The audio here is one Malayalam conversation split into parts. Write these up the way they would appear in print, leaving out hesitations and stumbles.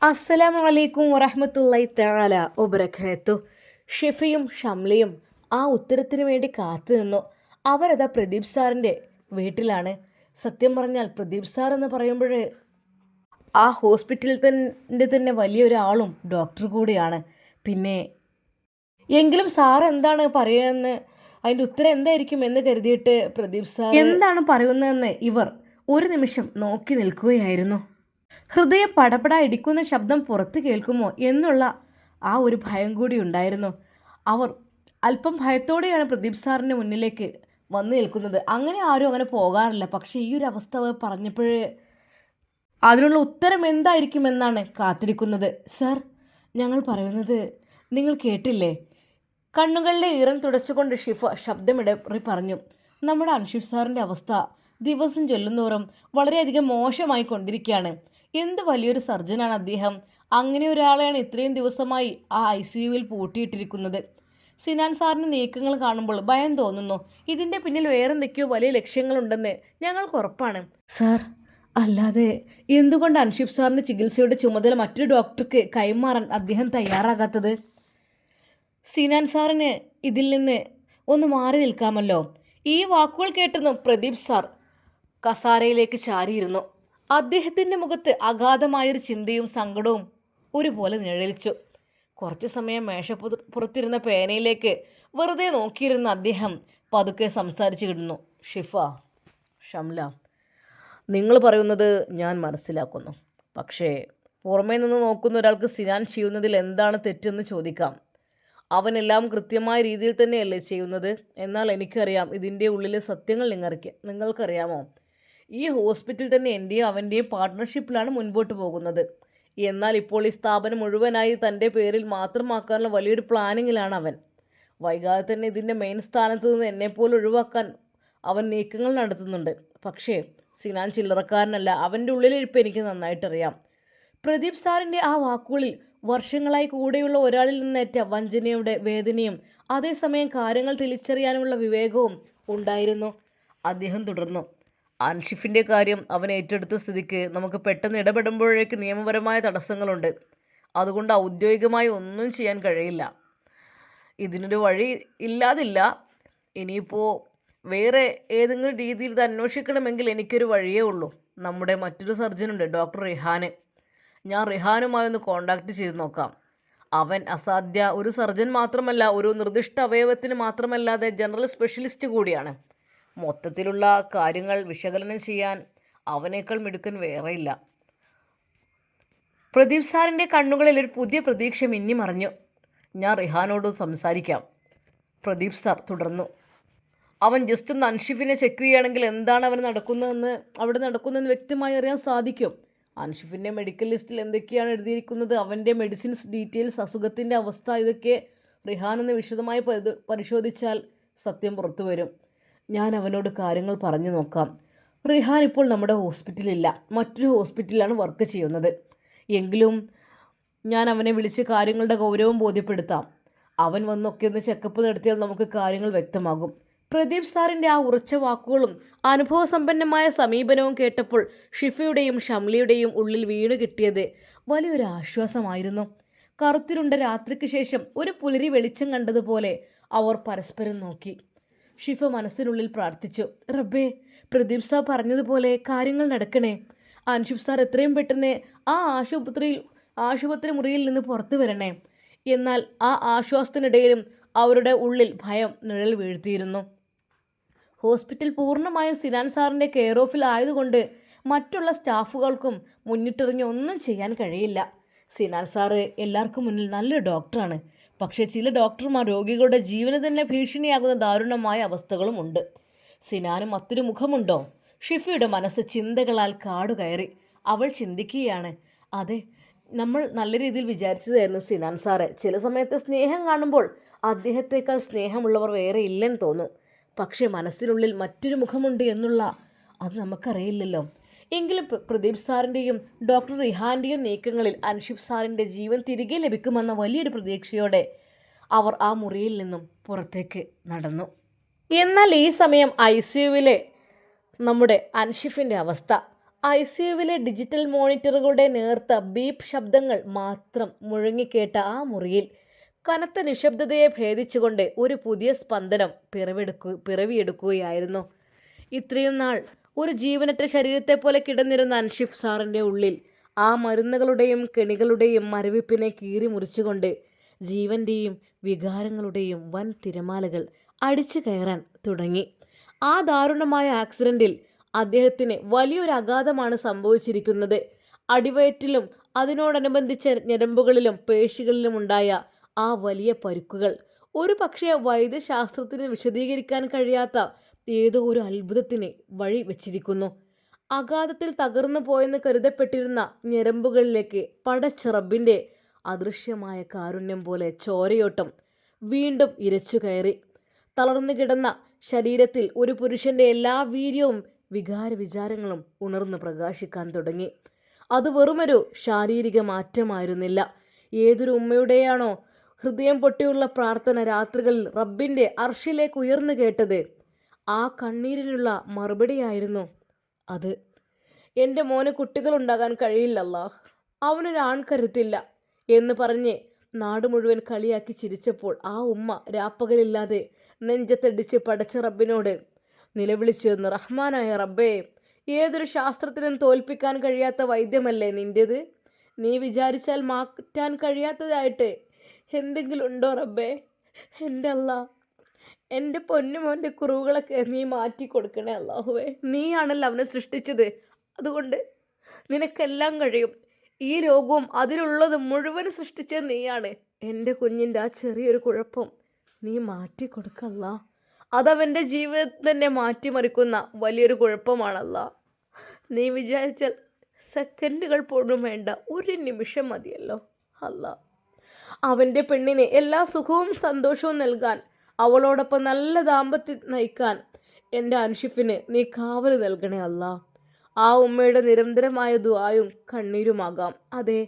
അസ്സലാമു അലൈക്കും വറഹ്മത്തുള്ളാഹി തആല വബറകാത്തു. ഷിഫയും ഷംലയും ആ ഉത്തരത്തിന് വേണ്ടി കാത്തു നിന്നു. അവരതാ പ്രദീപ് സാറിൻ്റെ വീട്ടിലാണ്. സത്യം പറഞ്ഞാൽ പ്രദീപ് സാർ എന്ന് പറയുമ്പോൾ ആ ഹോസ്പിറ്റലിൽ തന്നെ വലിയൊരാളും ഡോക്ടർ കൂടിയാണ്. പിന്നെ എങ്കിലും സാർ എന്താണ് പറയുന്നത്, അതിൻ്റെ ഉത്തരം എന്തായിരിക്കും എന്ന് കരുതിയിട്ട് പ്രദീപ് സാർ എന്താണ് പറയുന്നതെന്ന് ഇവർ ഒരു നിമിഷം നോക്കി നിൽക്കുകയായിരുന്നു. ഹൃദയം പടപട ഇടിക്കുന്ന ശബ്ദം പുറത്ത് കേൾക്കുമോ എന്നുള്ള ആ ഒരു ഭയം കൂടി ഉണ്ടായിരുന്നു. അവർ അല്പം ഭയത്തോടെയാണ് പ്രദീപ് സാറിൻ്റെ മുന്നിലേക്ക് വന്നു നിൽക്കുന്നത്. അങ്ങനെ ആരും അങ്ങനെ പോകാറില്ല. പക്ഷേ ഈ ഒരു അവസ്ഥ അവർ പറഞ്ഞപ്പോഴേ അതിനുള്ള ഉത്തരം എന്തായിരിക്കുമെന്നാണ് കാത്തിരിക്കുന്നത്. സർ, ഞങ്ങൾ പറയുന്നത് നിങ്ങൾ കേട്ടില്ലേ? കണ്ണുകളിലെ ഈറൻ തുടച്ചുകൊണ്ട് ഷിഫ ശബ്ദമിടറി പറഞ്ഞു. നമ്മുടെ അൻഷിഫ് സാറിൻ്റെ അവസ്ഥ ദിവസം ചൊല്ലുന്തോറും വളരെയധികം മോശമായി കൊണ്ടിരിക്കുകയാണ്. എന്ത് വലിയൊരു സർജനാണ് അദ്ദേഹം. അങ്ങനെ ഒരാളെയാണ് ഇത്രയും ദിവസമായി ആ ICUവിൽ പൂട്ടിയിട്ടിരിക്കുന്നത്. സിനാൻ സാറിൻ്റെ നീക്കങ്ങൾ കാണുമ്പോൾ ഭയം തോന്നുന്നു. ഇതിൻ്റെ പിന്നിൽ വേറെന്തൊക്കെയോ വലിയ ലക്ഷ്യങ്ങളുണ്ടെന്ന് ഞങ്ങൾക്ക് ഉറപ്പാണ്. സാർ, അല്ലാതെ എന്തുകൊണ്ട് അൻഷിഫ് സാറിൻ്റെ ചികിത്സയുടെ ചുമതല മറ്റൊരു ഡോക്ടർക്ക് കൈമാറാൻ അദ്ദേഹം തയ്യാറാകാത്തത്? സിനാൻ സാറിന് ഇതിൽ നിന്ന് ഒന്ന് മാറി നിൽക്കാമല്ലോ. ഈ വാക്കുകൾ കേട്ടെന്നും പ്രദീപ് സാർ കസാരയിലേക്ക് ചാരിയിരുന്നു. അദ്ദേഹത്തിൻ്റെ മുഖത്ത് അഗാധമായൊരു ചിന്തയും സങ്കടവും ഒരുപോലെ നിഴലിച്ചു. കുറച്ചു സമയം മേശപ്പുറത്തിരുന്ന പേനയിലേക്ക് വെറുതെ നോക്കിയിരുന്ന അദ്ദേഹം പതുക്കെ സംസാരിച്ചു കിടന്നു. ഷിഫ, ഷംല, നിങ്ങൾ പറയുന്നത് ഞാൻ മനസ്സിലാക്കുന്നു. പക്ഷേ പുറമേ നിന്ന് നോക്കുന്ന ഒരാൾക്ക് സിനാൻ ചെയ്യുന്നതിൽ എന്താണ് തെറ്റെന്ന് ചോദിക്കാം. അവനെല്ലാം കൃത്യമായ രീതിയിൽ തന്നെയല്ലേ ചെയ്യുന്നത്? എന്നാൽ എനിക്കറിയാം ഇതിൻ്റെ ഉള്ളിലെ സത്യങ്ങൾ നിങ്ങൾക്കറിയാമോ? ഈ ഹോസ്പിറ്റൽ തന്നെ എൻ്റെയും അവൻ്റെയും പാർട്ട്ണർഷിപ്പിലാണ് മുൻപോട്ട് പോകുന്നത്. എന്നാൽ ഇപ്പോൾ ഈ സ്ഥാപനം മുഴുവനായി തൻ്റെ പേരിൽ മാത്രമാക്കാനുള്ള വലിയൊരു പ്ലാനിങ്ങിലാണ് അവൻ. വൈകാതെ തന്നെ ഇതിൻ്റെ മെയിൻ സ്ഥാനത്ത് നിന്ന് എന്നെപ്പോലെ ഒഴിവാക്കാൻ അവൻ നീക്കങ്ങൾ നടത്തുന്നുണ്ട്. പക്ഷേ സിനാൻ ചില്ലറക്കാരനല്ല. അവൻ്റെ ഉള്ളിലിരിപ്പ് എനിക്ക് നന്നായിട്ടറിയാം. പ്രദീപ് സാറിൻ്റെ ആ വാക്കുകളിൽ വർഷങ്ങളായി കൂടെയുള്ള ഒരാളിൽ നിന്നേറ്റ വഞ്ചനയുടെ വേദനയും അതേസമയം കാര്യങ്ങൾ തിരിച്ചറിയാനുള്ള വിവേകവും ഉണ്ടായിരുന്നു. അദ്ദേഹം തുടർന്നു. അൻഷിഫിൻ്റെ കാര്യം അവൻ ഏറ്റെടുത്ത സ്ഥിതിക്ക് നമുക്ക് പെട്ടെന്ന് ഇടപെടുമ്പോഴേക്ക് നിയമപരമായ തടസ്സങ്ങളുണ്ട്. അതുകൊണ്ട് ഔദ്യോഗികമായി ഒന്നും ചെയ്യാൻ കഴിയില്ല. ഇതിനൊരു വഴി ഇല്ലാതില്ല. ഇനിയിപ്പോൾ വേറെ ഏതെങ്കിലും രീതിയിൽ ഇത് അന്വേഷിക്കണമെങ്കിൽ എനിക്കൊരു വഴിയേ ഉള്ളൂ. നമ്മുടെ മറ്റൊരു സർജനുണ്ട്, ഡോക്ടർ റിഹാന്. ഞാൻ റിഹാനുമായി ഒന്ന് കോണ്ടാക്ട് ചെയ്ത് നോക്കാം. അവൻ ഒരു സർജൻ മാത്രമല്ല, ഒരു നിർദ്ദിഷ്ട അവയവത്തിന് മാത്രമല്ലാതെ ജനറൽ സ്പെഷ്യലിസ്റ്റ് കൂടിയാണ്. മൊത്തത്തിലുള്ള കാര്യങ്ങൾ വിശകലനം ചെയ്യാൻ അവനേക്കാൾ മിടുക്കൻ വേറെയില്ല. പ്രദീപ് സാറിൻ്റെ കണ്ണുകളിൽ ഒരു പുതിയ പ്രതീക്ഷ മിന്നിമറഞ്ഞു. ഞാൻ റിഹാനോട് സംസാരിക്കാം, പ്രദീപ് സാർ തുടർന്നു. അവൻ ജസ്റ്റ് ഒന്ന് അൻഷിഫിനെ ചെക്ക് ചെയ്യുകയാണെങ്കിൽ എന്താണ് അവിടെ നടക്കുന്നതെന്ന് വ്യക്തമായി അറിയാൻ സാധിക്കും. അൻഷിഫിൻ്റെ മെഡിക്കൽ ലിസ്റ്റിൽ എന്തൊക്കെയാണ് എഴുതിയിരിക്കുന്നത്, അവൻ്റെ മെഡിസിൻസ് ഡീറ്റെയിൽസ്, അസുഖത്തിൻ്റെ അവസ്ഥ, ഇതൊക്കെ റിഹാനൊന്ന് വിശദമായി പരിശോധിച്ചാൽ സത്യം പുറത്തു വരും. ഞാൻ അവനോട് കാര്യങ്ങൾ പറഞ്ഞു നോക്കാം. റിഹാൻ ഇപ്പോൾ നമ്മുടെ ഹോസ്പിറ്റലില്ല, മറ്റൊരു ഹോസ്പിറ്റലിലാണ് വർക്ക് ചെയ്യുന്നത്. എങ്കിലും ഞാൻ അവനെ വിളിച്ച് കാര്യങ്ങളുടെ ഗൗരവം ബോധ്യപ്പെടുത്താം. അവൻ വന്നൊക്കെ ഒന്ന് ചെക്കപ്പ് നടത്തിയാൽ നമുക്ക് കാര്യങ്ങൾ വ്യക്തമാകും. പ്രദീപ് സാറിൻ്റെ ആ ഉറച്ച വാക്കുകളും അനുഭവസമ്പന്നമായ സമീപനവും കേട്ടപ്പോൾ ഷിഫയുടെയും ഷംലയുടെയും ഉള്ളിൽ വീണു കിട്ടിയത് വലിയൊരു ആശ്വാസമായിരുന്നു. കറുത്തിരുണ്ട രാത്രിക്ക് ശേഷം ഒരു പുലരി വെളിച്ചം കണ്ടതുപോലെ അവർ പരസ്പരം നോക്കി. ഷിഫ മനസ്സിനുള്ളിൽ പ്രാർത്ഥിച്ചു, റബ്ബേ, പ്രദീപ് സാർ പറഞ്ഞതുപോലെ കാര്യങ്ങൾ നടക്കണേ. അൻഷിഫ് സാർ എത്രയും പെട്ടെന്ന് ആ ആശുപത്രി മുറിയിൽ നിന്ന് പുറത്തു വരണേ. എന്നാൽ ആ ആശ്വാസത്തിനിടയിലും അവരുടെ ഉള്ളിൽ ഭയം നിഴൽ വീഴ്ത്തിയിരുന്നു. ഹോസ്പിറ്റൽ പൂർണ്ണമായും സിനാൻ സാറിൻ്റെ കെയർ ഓഫിൽ ആയതുകൊണ്ട് മറ്റുള്ള സ്റ്റാഫുകൾക്കും മുന്നിട്ടിറങ്ങി ഒന്നും ചെയ്യാൻ കഴിയില്ല. സിനാൻ സാറ് എല്ലാവർക്കും മുന്നിൽ നല്ലൊരു ഡോക്ടറാണ്. പക്ഷേ ചില ഡോക്ടർമാർ രോഗികളുടെ ജീവന് തന്നെ ഭീഷണിയാകുന്ന ദാരുണമായ അവസ്ഥകളും ഉണ്ട്. സിനാന് മറ്റൊരു മുഖമുണ്ടോ? ഷിഫയുടെ മനസ്സ് ചിന്തകളാൽ കാടുകയറി. അവൾ ചിന്തിക്കുകയാണ്, അതെ, നമ്മൾ നല്ല രീതിയിൽ വിചാരിച്ചതായിരുന്നു സിനാൻ സാറെ. ചില സമയത്ത് സ്നേഹം കാണുമ്പോൾ അദ്ദേഹത്തേക്കാൾ സ്നേഹമുള്ളവർ വേറെ ഇല്ലെന്ന് തോന്നും. പക്ഷേ മനസ്സിനുള്ളിൽ മറ്റൊരു മുഖമുണ്ട് എന്നുള്ള അത് നമുക്കറിയില്ലല്ലോ. എങ്കിലും പ്രദീപ് സാറിൻ്റെയും ഡോക്ടർ റിഹാൻ്റെയും നീക്കങ്ങളിൽ അൻഷിഫ് സാറിൻ്റെ ജീവൻ തിരികെ ലഭിക്കുമെന്ന വലിയൊരു പ്രതീക്ഷയോടെ അവർ ആ മുറിയിൽ നിന്നും പുറത്തേക്ക് നടന്നു. എന്നാൽ ഈ സമയം ICUവിലെ നമ്മുടെ അൻഷിഫിൻ്റെ അവസ്ഥ ICUവിലെ ഡിജിറ്റൽ മോണിറ്ററുകളുടെ നേർത്ത ബീപ്പ് ശബ്ദങ്ങൾ മാത്രം മുഴങ്ങിക്കേട്ട ആ മുറിയിൽ കനത്ത നിശബ്ദതയെ ഭേദിച്ചുകൊണ്ട് ഒരു പുതിയ സ്പന്ദനം പിറവിയെടുക്കുകയായിരുന്നു. ഇത്രയും നാൾ ഒരു ജീവനറ്റ ശരീരത്തെ പോലെ കിടന്നിരുന്ന അൻഷിഫ് സാറിൻ്റെ ഉള്ളിൽ ആ മരുന്നുകളുടെയും കെണികളുടെയും മരവിപ്പിനെ കീറി മുറിച്ചുകൊണ്ട് ജീവൻ്റെയും വികാരങ്ങളുടെയും വൻ തിരമാലകൾ അടിച്ചു കയറാൻ തുടങ്ങി. ആ ദാരുണമായ ആക്സിഡൻറ്റിൽ അദ്ദേഹത്തിന് വലിയൊരു ആഘാതമാണ് സംഭവിച്ചിരിക്കുന്നത്. അടിവയറ്റിലും അതിനോടനുബന്ധിച്ച ഞരമ്പുകളിലും പേശികളിലും ഉണ്ടായ ആ വലിയ പരുക്കുകൾ ഒരു പക്ഷേ വൈദ്യശാസ്ത്രത്തിന് വിശദീകരിക്കാൻ കഴിയാത്ത ഏതോ ഒരു അത്ഭുതത്തിന് വഴി വച്ചിരിക്കുന്നു. അഗാധത്തിൽ തകർന്നു പോയെന്ന് കരുതപ്പെട്ടിരുന്ന ഞരമ്പുകളിലേക്ക് പടച്ച റബ്ബിൻ്റെ അദൃശ്യമായ കാരുണ്യം പോലെ ചോരയോട്ടം വീണ്ടും ഇരച്ചു കയറി. തളർന്നു കിടന്ന ശരീരത്തിൽ ഒരു പുരുഷൻ്റെ എല്ലാ വീര്യവും വികാര വിചാരങ്ങളും ഉണർന്നു പ്രകാശിക്കാൻ തുടങ്ങി. അത് വെറുമൊരു ശാരീരിക മാറ്റമായിരുന്നില്ല. ഏതൊരു ഉമ്മയുടെയാണോ ഹൃദയം പൊട്ടിയുള്ള പ്രാർത്ഥന രാത്രികളിൽ റബ്ബിൻ്റെ അർഷിലേക്ക് ഉയർന്നു കേട്ടത്, ആ കണ്ണീരിനുള്ള മറുപടിയായിരുന്നു അത്. എൻ്റെ മോന് കുട്ടികളുണ്ടാകാൻ കഴിയില്ലല്ലാ, അവനൊരു ആൺകരുത്തില്ല എന്ന് പറഞ്ഞ് നാട് മുഴുവൻ കളിയാക്കി ചിരിച്ചപ്പോൾ ആ ഉമ്മ രാപ്പകലില്ലാതെ നെഞ്ചത്തടിച്ച് പടച്ച റബ്ബിനോട് നിലവിളിച്ചിരുന്നു, റഹ്മാനായ റബ്ബേ, ഏതൊരു ശാസ്ത്രത്തിനും തോൽപ്പിക്കാൻ കഴിയാത്ത വൈദ്യമല്ലേ നിൻ്റേത്? നീ വിചാരിച്ചാൽ മാറ്റാൻ കഴിയാത്തതായിട്ട് എന്തെങ്കിലും ഉണ്ടോ റബ്ബേ? എൻ്റെ അല്ലാ, എൻ്റെ പൊന്നുമോൻ്റെ കുറവുകളൊക്കെ നീ മാറ്റി കൊടുക്കണേ അല്ലാഹുവേ. നീയാണല്ലോ അവനെ സൃഷ്ടിച്ചത്, അതുകൊണ്ട് നിനക്കെല്ലാം കഴിയും. ഈ രോഗവും അതിലുള്ളത് മുഴുവൻ സൃഷ്ടിച്ചത് നീയാണ്. എൻ്റെ കുഞ്ഞിൻ്റെ ആ ചെറിയൊരു കുഴപ്പം നീ മാറ്റി കൊടുക്കല്ല. അതവൻ്റെ ജീവിതം തന്നെ മാറ്റിമറിക്കുന്ന വലിയൊരു കുഴപ്പമാണല്ല. നീ വിചാരിച്ചാൽ സെക്കൻഡുകൾ പോലും വേണ്ട, ഒരു നിമിഷം മതിയല്ലോ അല്ല. അവൻ്റെ പെണ്ണിന് എല്ലാ സുഖവും സന്തോഷവും നൽകാൻ, അവളോടൊപ്പം നല്ല ദാമ്പത്യം നയിക്കാൻ എൻ്റെ അൻഷിഫിന് നീ കാവൽ നൽകണേ അല്ല. ആ ഉമ്മയുടെ നിരന്തരമായ ദുആയും കണ്ണീരുമാകാം. അതെ,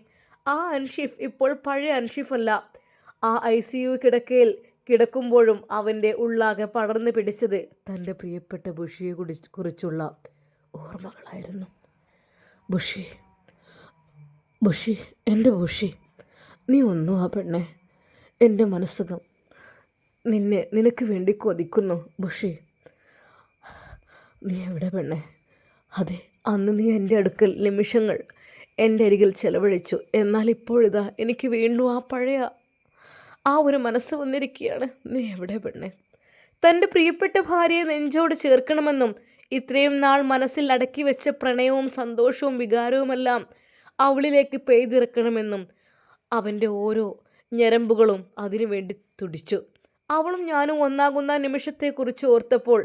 ആ അൻഷിഫ് ഇപ്പോൾ പഴയ അൻഷിഫല്ല. ആ ICU കിടക്കയിൽ കിടക്കുമ്പോഴും അവൻ്റെ ഉള്ളാകെ പടർന്നു പിടിച്ചത് തൻ്റെ പ്രിയപ്പെട്ട ബുഷിയെ കുറിച്ചുള്ള ഓർമ്മകളായിരുന്നു. ബുഷി, ബുഷി, എൻ്റെ ബുഷി, നീ ഒന്നും ആ പെണ്ണെ, എൻ്റെ മനസ്സുകം നിനക്ക് വേണ്ടി കൊതിക്കുന്നു ബുഷി. നീ എവിടെ പെണ്ണെ? അതെ, അന്ന് നീ എൻ്റെ അടുക്കൽ നിമിഷങ്ങൾ എൻ്റെ അരികിൽ ചെലവഴിച്ചു. എന്നാൽ ഇപ്പോഴിതാ എനിക്ക് വീണ്ടും ആ പഴയ ആ ഒരു മനസ്സ് വന്നിരിക്കുകയാണ്. നീ എവിടെ പെണ്ണെ? തൻ്റെ പ്രിയപ്പെട്ട ഭാര്യയെ നെഞ്ചോട് ചേർക്കണമെന്നും ഇത്രയും നാൾ മനസ്സിൽ അടക്കി വെച്ച പ്രണയവും സന്തോഷവും വികാരവുമെല്ലാം അവളിലേക്ക് പെയ്തിറക്കണമെന്നും അവൻ്റെ ഓരോ ഞരമ്പുകളും അതിനു വേണ്ടി തുടിച്ചു. അവളും ഞാനും ഒന്നാകുന്ന നിമിഷത്തെക്കുറിച്ച് ഓർത്തപ്പോൾ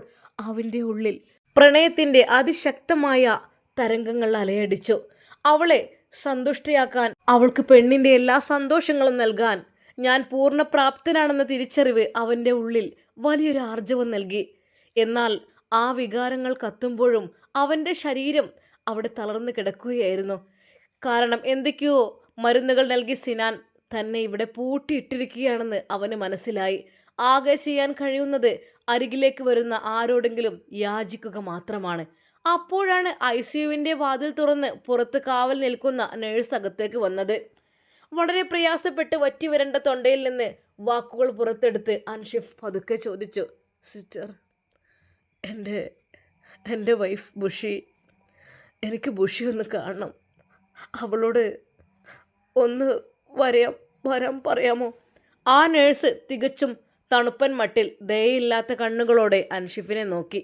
അവൻ്റെ ഉള്ളിൽ പ്രണയത്തിൻ്റെ അതിശക്തമായ തരംഗങ്ങൾ അലയടിച്ചു. അവളെ സന്തുഷ്ടയാക്കാൻ, അവൾക്ക് പെണ്ണിൻ്റെ എല്ലാ സന്തോഷങ്ങളും നൽകാൻ ഞാൻ പൂർണ്ണപ്രാപ്തനാണെന്ന തിരിച്ചറിവ് അവൻ്റെ ഉള്ളിൽ വലിയൊരു ആർജവം നൽകി. എന്നാൽ ആ വികാരങ്ങൾ കത്തുമ്പോഴും അവൻ്റെ ശരീരം അവിടെ തളർന്നു കിടക്കുകയായിരുന്നു. കാരണം എന്തൊക്കെയോ മരുന്നുകൾ നൽകി സിനാൻ തന്നെ ഇവിടെ പൂട്ടിയിട്ടിരിക്കുകയാണെന്ന് അവന് മനസ്സിലായി. ആകെ ചെയ്യാൻ കഴിയുന്നത് അരികിലേക്ക് വരുന്ന ആരോടെങ്കിലും യാചിക്കുക മാത്രമാണ്. അപ്പോഴാണ് ICUവിൻ്റെ വാതിൽ തുറന്ന് പുറത്ത് കാവൽ നിൽക്കുന്ന നേഴ്സ് അകത്തേക്ക് വന്നത്. വളരെ പ്രയാസപ്പെട്ട് വറ്റി വരേണ്ട തൊണ്ടയിൽ നിന്ന് വാക്കുകൾ പുറത്തെടുത്ത് അൻഷിഫ് പതുക്കെ ചോദിച്ചു, സിസ്റ്റർ, എൻ്റെ വൈഫ് ബുഷി, എനിക്ക് ബുഷി ഒന്ന് കാണണം. അവളോട് ഒന്ന് വരാൻ പറയാമോ? ആ നേഴ്സ് തികച്ചും തണുപ്പൻ മട്ടിൽ ദയയില്ലാത്ത കണ്ണുകളോടെ അൻഷിഫിനെ നോക്കി.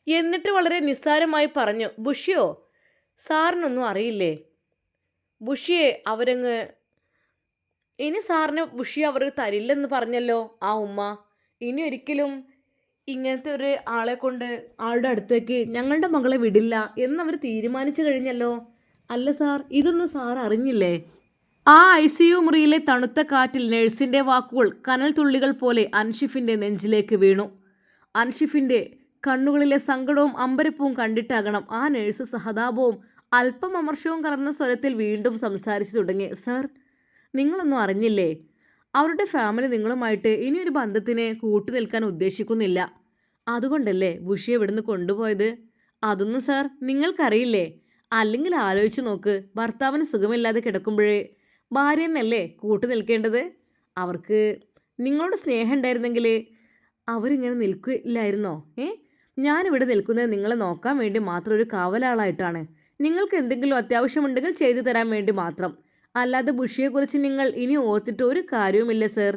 എന്നിട്ട് വളരെ നിസ്സാരമായി പറഞ്ഞു, ബുഷിയോ, സാറിനൊന്നും അറിയില്ലേ? ബുഷിയെ അവരങ്ങ് ഇനി സാറിന് ബുഷിയെ അവർ തരില്ലെന്ന് പറഞ്ഞല്ലോ ആ ഉമ്മ. ഇനി ഒരിക്കലും ഇങ്ങനത്തെ ഒരു ആളെ കൊണ്ട് ആളുടെ അടുത്തേക്ക് ഞങ്ങളുടെ മകളെ വിടില്ല എന്നവർ തീരുമാനിച്ചു കഴിഞ്ഞല്ലോ. അല്ല സാർ, ഇതൊന്നും സാർ അറിഞ്ഞില്ലേ? ആ ICU മുറിയിലെ തണുത്ത കാറ്റിൽ നഴ്സിൻ്റെ വാക്കുകൾ കനൽ തുള്ളികൾ പോലെ അൻഷിഫിൻ്റെ നെഞ്ചിലേക്ക് വീണു. അൻഷിഫിൻ്റെ കണ്ണുകളിലെ സങ്കടവും അമ്പരപ്പവും കണ്ടിട്ടാകണം ആ നഴ്സ് സഹതാപവും അല്പം അമർഷവും കലർന്ന സ്വരത്തിൽ വീണ്ടും സംസാരിച്ചു തുടങ്ങി. സർ, നിങ്ങളൊന്നും അറിഞ്ഞില്ലേ? അവരുടെ ഫാമിലി നിങ്ങളുമായിട്ട് ഇനിയൊരു ബന്ധത്തിന് കൂട്ടുനിൽക്കാൻ ഉദ്ദേശിക്കുന്നില്ല. അതുകൊണ്ടല്ലേ ബുഷിയെ ഇവിടുന്ന് കൊണ്ടുപോയത്? അതൊന്നും സാർ നിങ്ങൾക്കറിയില്ലേ? അല്ലെങ്കിൽ ആലോചിച്ച് നോക്ക്, ഭർത്താവിന് സുഖമില്ലാതെ കിടക്കുമ്പോഴേ ഭാര്യ തന്നെയല്ലേ കൂട്ടു നിൽക്കേണ്ടത്. അവർക്ക് നിങ്ങളോട് സ്നേഹം ഉണ്ടായിരുന്നെങ്കിൽ അവരിങ്ങനെ നിൽക്കില്ലായിരുന്നോ? ഞാനിവിടെ നിൽക്കുന്നത് നിങ്ങളെ നോക്കാൻ വേണ്ടി മാത്രം, ഒരു കാവലാളായിട്ടാണ്. നിങ്ങൾക്ക് എന്തെങ്കിലും അത്യാവശ്യമുണ്ടെങ്കിൽ ചെയ്തു തരാൻ വേണ്ടി മാത്രം. അല്ലാതെ ബുഷിയെക്കുറിച്ച് നിങ്ങൾ ഇനി ഓർത്തിട്ട് ഒരു കാര്യവുമില്ല സർ.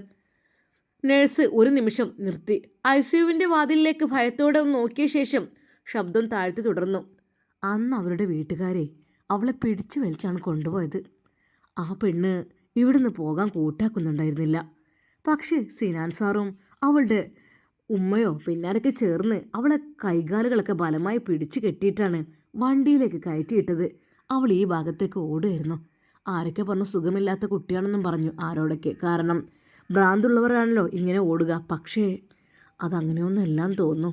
നഴ്സ് ഒരു നിമിഷം നിർത്തി. ഐസിയുവിൻ്റെ വാതിലിലേക്ക് ഭയത്തോടെ ഒന്ന് നോക്കിയ ശേഷം ശബ്ദം താഴ്ത്തി തുടർന്നു. അന്ന് അവരുടെ വീട്ടുകാരെ അവളെ പിടിച്ചു വലിച്ചാണ് കൊണ്ടുപോയത്. ആ പെണ്ണ് ഇവിടുന്ന് പോകാൻ കൂട്ടാക്കുന്നുണ്ടായിരുന്നില്ല. പക്ഷേ സിനാൻ സാറും അവളുടെ ഉമ്മയോ പിന്നാരൊക്കെ ചേർന്ന് അവളെ കൈകാലുകളൊക്കെ ബലമായി പിടിച്ചു കെട്ടിയിട്ടാണ് വണ്ടിയിലേക്ക് കയറ്റിയിട്ടത്. അവൾ ഈ ഭാഗത്തേക്ക് ഓടുമായിരുന്നു. ആരൊക്കെ പറഞ്ഞു സുഖമില്ലാത്ത കുട്ടിയാണെന്നും പറഞ്ഞു ആരോടൊക്കെ. കാരണം ഭ്രാന്തുള്ളവരാണല്ലോ ഇങ്ങനെ ഓടുക. പക്ഷേ അതങ്ങനെയൊന്നെല്ലാം തോന്നുന്നു.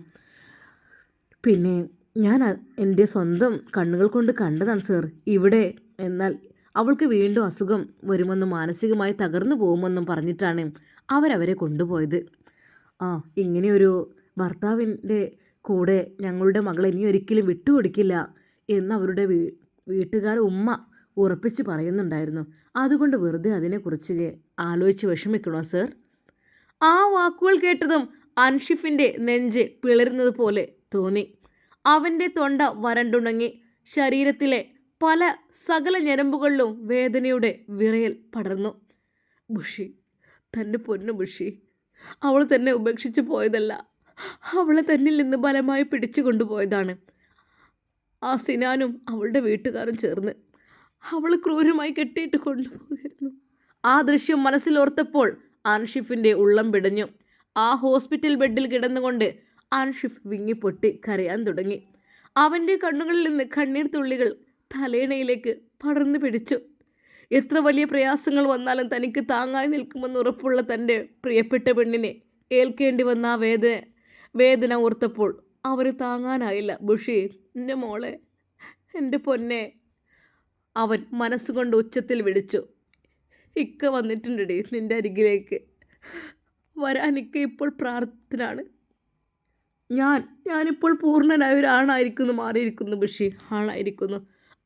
പിന്നെ ഞാൻ എൻ്റെ സ്വന്തം കണ്ണുകൾ കൊണ്ട് കണ്ടതാണ് സർ ഇവിടെ. എന്നാൽ അവൾക്ക് വീണ്ടും അസുഖം വരുമെന്നും മാനസികമായി തകർന്നു പോകുമെന്നും പറഞ്ഞിട്ടാണ് അവരവരെ കൊണ്ടുപോയത്. ഇങ്ങനെയൊരു ഭർത്താവിൻ്റെ കൂടെ ഞങ്ങളുടെ മകളെ ഇനി ഒരിക്കലും വിട്ടുകൊടുക്കില്ല എന്ന് അവരുടെ വീട്ടുകാർ ഉമ്മ ഉറപ്പിച്ച് പറയുന്നുണ്ടായിരുന്നു. അതുകൊണ്ട് വെറുതെ അതിനെക്കുറിച്ച് ആലോചിച്ച് വിഷമിക്കണോ സർ? ആ വാക്കുകൾ കേട്ടതും അൻഷിഫിൻ്റെ നെഞ്ച് പിളരുന്നത് പോലെ തോന്നി. അവൻ്റെ തൊണ്ട വരണ്ടുണങ്ങി. ശരീരത്തിലെ പല സകല ഞരമ്പുകളിലും വേദനയുടെ വിറയൽ പടർന്നു. ബുഷി, തൻ്റെ പൊന്നു ബുഷി, അവൾ തന്നെ ഉപേക്ഷിച്ച് പോയതല്ല, അവളെ തന്നിൽ നിന്ന് ബലമായി പിടിച്ചു കൊണ്ടുപോയതാണ്. ആ സിനാനും അവളുടെ വീട്ടുകാരും ചേർന്ന് അവൾ ക്രൂരമായി കെട്ടിയിട്ട് കൊണ്ടുപോയിരുന്നു. ആ ദൃശ്യം മനസ്സിലോർത്തപ്പോൾ അൻഷിഫിൻ്റെ ഉള്ളം പിടഞ്ഞു. ആ ഹോസ്പിറ്റൽ ബെഡിൽ കിടന്നുകൊണ്ട് അൻഷിഫ് വിങ്ങിപ്പൊട്ടി കരയാൻ തുടങ്ങി. അവൻ്റെ കണ്ണുകളിൽ നിന്ന് കണ്ണീർ തുള്ളികൾ തലേണയിലേക്ക് പടർന്നു പിടിച്ചു. എത്ര വലിയ പ്രയാസങ്ങൾ വന്നാലും തനിക്ക് താങ്ങായി നിൽക്കുമെന്ന് ഉറപ്പുള്ള തൻ്റെ പ്രിയപ്പെട്ട പെണ്ണിനെ ഏൽക്കേണ്ടി വന്ന ആ വേദന ഓർത്തപ്പോൾ അവന് താങ്ങാനായില്ല. ബുഷി, എൻ്റെ മോളെ, എൻ്റെ പൊന്നെ, അവൻ മനസ്സുകൊണ്ട് ഉച്ചത്തിൽ വിളിച്ചു. ഇക്ക വന്നിട്ടുണ്ടടി നിൻ്റെ അരികിലേക്ക് വരാൻ. ഇക്ക ഇപ്പോൾ പ്രാർത്ഥനാണ്. ഞാനിപ്പോൾ പൂർണ്ണനായ ഒരാണായിരിക്കുന്നു മാറിയിരിക്കുന്നു ബുഷി, ആണായിരിക്കുന്നു.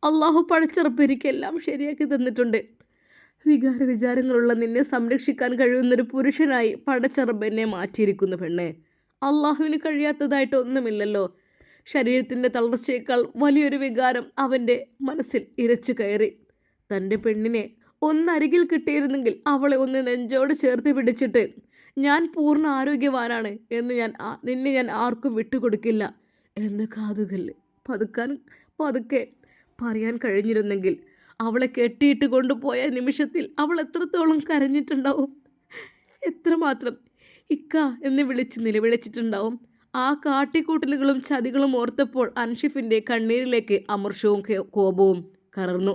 അള്ളാഹു പടച്ചിറപ്പ് എനിക്കെല്ലാം ശരിയാക്കി തന്നിട്ടുണ്ട്. വിചാരങ്ങളുള്ള നിന്നെ സംരക്ഷിക്കാൻ കഴിയുന്നൊരു പുരുഷനായി പടച്ചിറപ്പ് എന്നെ മാറ്റിയിരിക്കുന്നു പെണ്ണെ. അള്ളാഹുവിന് കഴിയാത്തതായിട്ട് ഒന്നുമില്ലല്ലോ. ശരീരത്തിൻ്റെ തളർച്ചയേക്കാൾ വലിയൊരു വികാരം അവൻ്റെ മനസ്സിൽ ഇരച്ചു കയറി. തൻ്റെ പെണ്ണിനെ ഒന്നരികിൽ കിട്ടിയിരുന്നെങ്കിൽ അവളെ ഒന്ന് നെഞ്ചോട് ചേർത്ത് പിടിച്ചിട്ട് ഞാൻ പൂർണ്ണ ആരോഗ്യവാനാണ് എന്ന് നിന്നെ ഞാൻ ആർക്കും വിട്ടുകൊടുക്കില്ല എന്ന് കാതുകളിൽ പതുക്കെ പറയാൻ കഴിഞ്ഞിരുന്നെങ്കിൽ അവളെ കെട്ടിയിട്ട് കൊണ്ടുപോയ നിമിഷത്തിൽ അവൾ എത്രത്തോളം കരഞ്ഞിട്ടുണ്ടാവും, എത്രമാത്രം ഇക്ക എന്ന് വിളിച്ച് നിലവിളിച്ചിട്ടുണ്ടാവും. ആ കാട്ടിക്കൂട്ടലുകളും ചതികളും ഓർത്തപ്പോൾ അൻഷിഫിൻ്റെ കണ്ണീരിലേക്ക് അമർഷവും കോപവും കലർന്നു.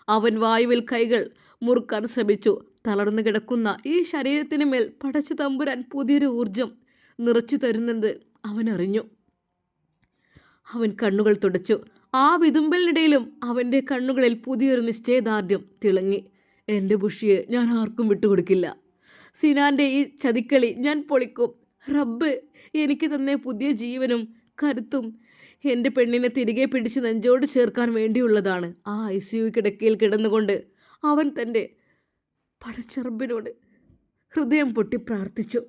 അവൻ വായുവിൽ കൈകൾ മുറുക്കാൻ ശ്രമിച്ചു. തളർന്നു കിടക്കുന്ന ഈ ശരീരത്തിന് മേൽ പടച്ചു തമ്പുരാൻ പുതിയൊരു ഊർജം നിറച്ചു തരുന്നത് അവനറിഞ്ഞു. അവൻ കണ്ണുകൾ തുടച്ചു. ആ വിതുമ്പലിനിടയിലും അവൻ്റെ കണ്ണുകളിൽ പുതിയൊരു നിശ്ചയദാർഢ്യം തിളങ്ങി. എൻ്റെ ബുഷിയെ ഞാൻ ആർക്കും വിട്ടുകൊടുക്കില്ല. സിനാൻ്റെ ഈ ചതിക്കളി ഞാൻ പൊളിക്കും. റബ്ബ് എനിക്ക് തന്നെ പുതിയ ജീവനും കരുത്തും എൻ്റെ പെണ്ണിനെ തിരികെ പിടിച്ച് നെഞ്ചോട് ചേർക്കാൻ വേണ്ടിയുള്ളതാണ്. ആ ICU കിടക്കയിൽ കിടന്നുകൊണ്ട് അവൻ തൻ്റെ പടച്ചറബിനോട് ഹൃദയം പൊട്ടി പ്രാർത്ഥിച്ചു.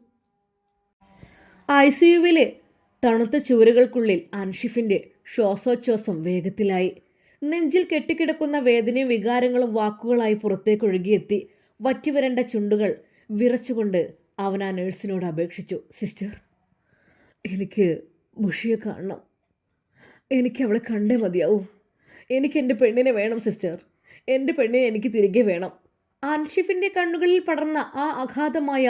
ICUവിലെ തണുത്ത ചുവരുകൾക്കുള്ളിൽ അൻഷിഫിൻ്റെ ശ്വാസോച്ഛ്വാസം വേഗത്തിലായി. നെഞ്ചിൽ കെട്ടിക്കിടക്കുന്ന വേദനയും വികാരങ്ങളും വാക്കുകളായി പുറത്തേക്കൊഴുകിയെത്തി. വറ്റിവരണ്ട ചുണ്ടുകൾ വിറച്ചുകൊണ്ട് അവൻ ആ നഴ്സിനോട് അപേക്ഷിച്ചു. സിസ്റ്റർ, എനിക്ക് ബുഷിയെ കാണണം. എനിക്ക് അവളെ കണ്ടേ മതിയാവും. എനിക്ക് എൻ്റെ പെണ്ണിനെ വേണം സിസ്റ്റർ. എൻ്റെ പെണ്ണിനെ എനിക്ക് തിരികെ വേണം. അൻഷിഫിൻ്റെ കണ്ണുകളിൽ പടർന്ന ആ അഗാധമായ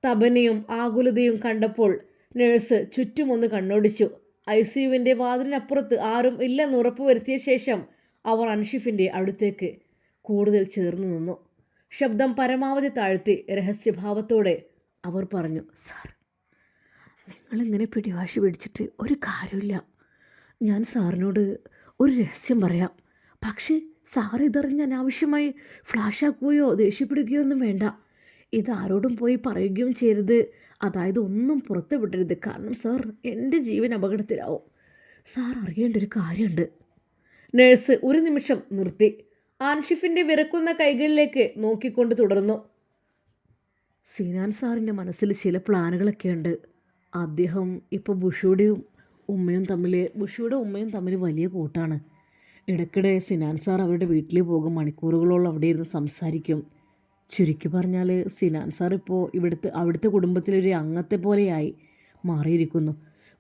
തപനയും ആകുലതയും കണ്ടപ്പോൾ നഴ്സ് ചുറ്റുമൊന്ന് കണ്ണോടിച്ചു. ICUവിൻ്റെ വാതിലിനപ്പുറത്ത് ആരും ഇല്ലെന്ന് ഉറപ്പുവരുത്തിയ ശേഷം അവർ അൻഷിഫിൻ്റെ അടുത്തേക്ക് കൂടുതൽ ചേർന്ന് നിന്നു. ശബ്ദം പരമാവധി താഴ്ത്തി രഹസ്യഭാവത്തോടെ അവർ പറഞ്ഞു, സാർ, നിങ്ങളിങ്ങനെ പിടിവാശി പിടിച്ചിട്ട് ഒരു കാര്യമില്ല. ഞാൻ സാറിനോട് ഒരു രഹസ്യം പറയാം. പക്ഷേ സാർ ഇതറിഞ്ഞ് അനാവശ്യമായി ഫ്ലാഷാക്കുകയോ ദേഷ്യപ്പെടുകയോ ഒന്നും വേണ്ട. ഇതാരോടും പോയി പറയുകയും ചെയ്യരുത്. അതായത് ഒന്നും പുറത്ത് വിടരുത്. കാരണം സാർ, എൻ്റെ ജീവൻ അപകടത്തിലാവും. സാർ അറിയേണ്ട ഒരു കാര്യമുണ്ട്. നഴ്സ് ഒരു നിമിഷം നിർത്തി. ആൻഷിഫിന്റെ വിറക്കുന്ന കൈകളിലേക്ക് നോക്കിക്കൊണ്ട് തുടർന്നു. സിനാൻ സാറിൻ്റെ മനസ്സിൽ ചില പ്ലാനുകളൊക്കെയുണ്ട്. അദ്ദേഹം ഇപ്പോൾ ബുഷിയുടെ ഉമ്മയും തമ്മിൽ വലിയ കൂട്ടാണ്. ഇടയ്ക്കിടെ സിനാൻ സാർ അവരുടെ വീട്ടിൽ പോകും, മണിക്കൂറുകളോളം അവിടെ ഇരുന്ന് സംസാരിക്കും. ചുരുക്കി പറഞ്ഞാൽ സിനാൻ സാർ ഇപ്പോൾ അവിടുത്തെ കുടുംബത്തിലൊരു അംഗത്തെ പോലെയായി മാറിയിരിക്കുന്നു.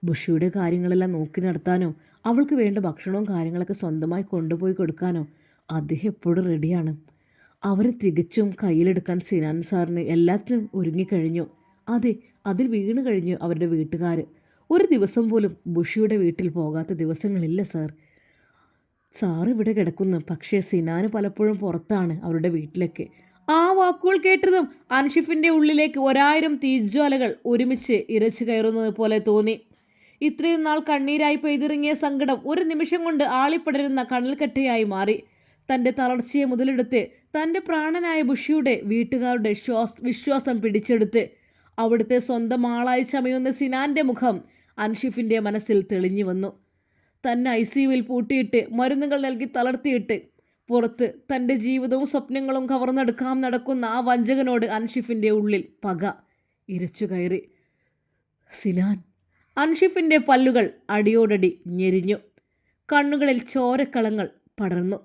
ബുഷിയുടെ കാര്യങ്ങളെല്ലാം നോക്കി നടത്താനോ അവൾക്ക് വേണ്ട ഭക്ഷണവും കാര്യങ്ങളൊക്കെ സ്വന്തമായി കൊണ്ടുപോയി കൊടുക്കാനോ അദ്ദേഹം എപ്പോഴും റെഡിയാണ്. അവരെ തികച്ചും കയ്യിലെടുക്കാൻ സിനാൻ സാറിന് എല്ലാത്തിനും ഒരുങ്ങിക്കഴിഞ്ഞു. അതെ, അതിൽ വീണ് കഴിഞ്ഞു അവരുടെ വീട്ടുകാർ. ഒരു ദിവസം പോലും ബുഷിയുടെ വീട്ടിൽ പോകാത്ത ദിവസങ്ങളില്ല സാർ. സാർ ഇവിടെ കിടക്കുന്നു, പക്ഷേ സിനാന് പലപ്പോഴും പുറത്താണ് അവരുടെ വീട്ടിലേക്ക്. ആ വാക്കുകൾ കേട്ടതും അൻഷിഫിൻ്റെ ഉള്ളിലേക്ക് 1000 തീജ്വാലകൾ ഒരുമിച്ച് ഇരച്ചു കയറുന്നത് പോലെ തോന്നി. ഇത്രയും നാൾ കണ്ണീരായി പെയ്തിറങ്ങിയ സങ്കടം ഒരു നിമിഷം കൊണ്ട് ആളിപ്പടരുന്ന കടൽക്കട്ടയായി മാറി. തൻ്റെ തളർച്ചയെ മുതലെടുത്ത് തൻ്റെ പ്രാണനായ ബുഷിയുടെ വീട്ടുകാരുടെ വിശ്വാസം പിടിച്ചെടുത്ത് അവിടുത്തെ സ്വന്തം ആളായി ചമയുന്ന സിനാൻ്റെ മുഖം അൻഷിഫിൻ്റെ മനസ്സിൽ തെളിഞ്ഞു വന്നു. തന്നെ ICUവിൽ പൂട്ടിയിട്ട് മരുന്നുകൾ നൽകി തളർത്തിയിട്ട് പുറത്ത് തൻ്റെ ജീവിതവും സ്വപ്നങ്ങളും കവർന്നെടുക്കാൻ നടക്കുന്ന ആ വഞ്ചകനോട് അൻഷിഫിൻ്റെ ഉള്ളിൽ പക ഇരച്ചു കയറി. സിനാൻ. അൻഷിഫിൻ്റെ പല്ലുകൾ അടിയോടടി ഞെരിഞ്ഞു. കണ്ണുകളിൽ ചോരക്കളങ്ങൾ പടർന്നു.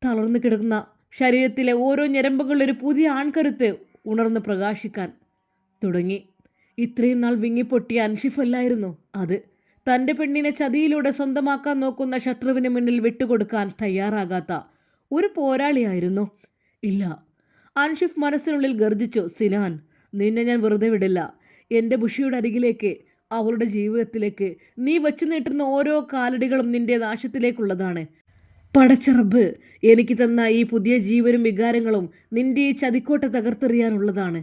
തളർന്നു കിടക്കുന്ന ശരീരത്തിലെ ഓരോ ഞരമ്പുകളിലൊരു പുതിയ ആൺകരുത്ത് ഉണർന്ന് പ്രകാശിക്കാൻ തുടങ്ങി. ഇത്രയും നാൾ വിങ്ങിപ്പൊട്ടിയ അൻഷിഫല്ലായിരുന്നു അത്. തൻ്റെ പെണ്ണിനെ ചതിയിലൂടെ സ്വന്തമാക്കാൻ നോക്കുന്ന ശത്രുവിന് മുന്നിൽ വിട്ടുകൊടുക്കാൻ തയ്യാറാകാത്ത ഒരു പോരാളിയായിരുന്നു. ഇല്ല, അൻഷിഫ് മനസ്സിനുള്ളിൽ ഗർജിച്ചു. സിനാൻ, നിന്നെ ഞാൻ വെറുതെ വിടില്ല. എൻ്റെ ബുഷിയുടെ അരികിലേക്ക്, അവളുടെ ജീവിതത്തിലേക്ക് നീ വച്ചു നീട്ടുന്ന ഓരോ കാലടികളും നിന്റെ നാശത്തിലേക്കുള്ളതാണ്. പടച്ചറബ് എനിക്ക് തന്ന ഈ പുതിയ ജീവനും വികാരങ്ങളും നിന്റെ ഈ ചതിക്കോട്ട തകർത്തെറിയാനുള്ളതാണ്.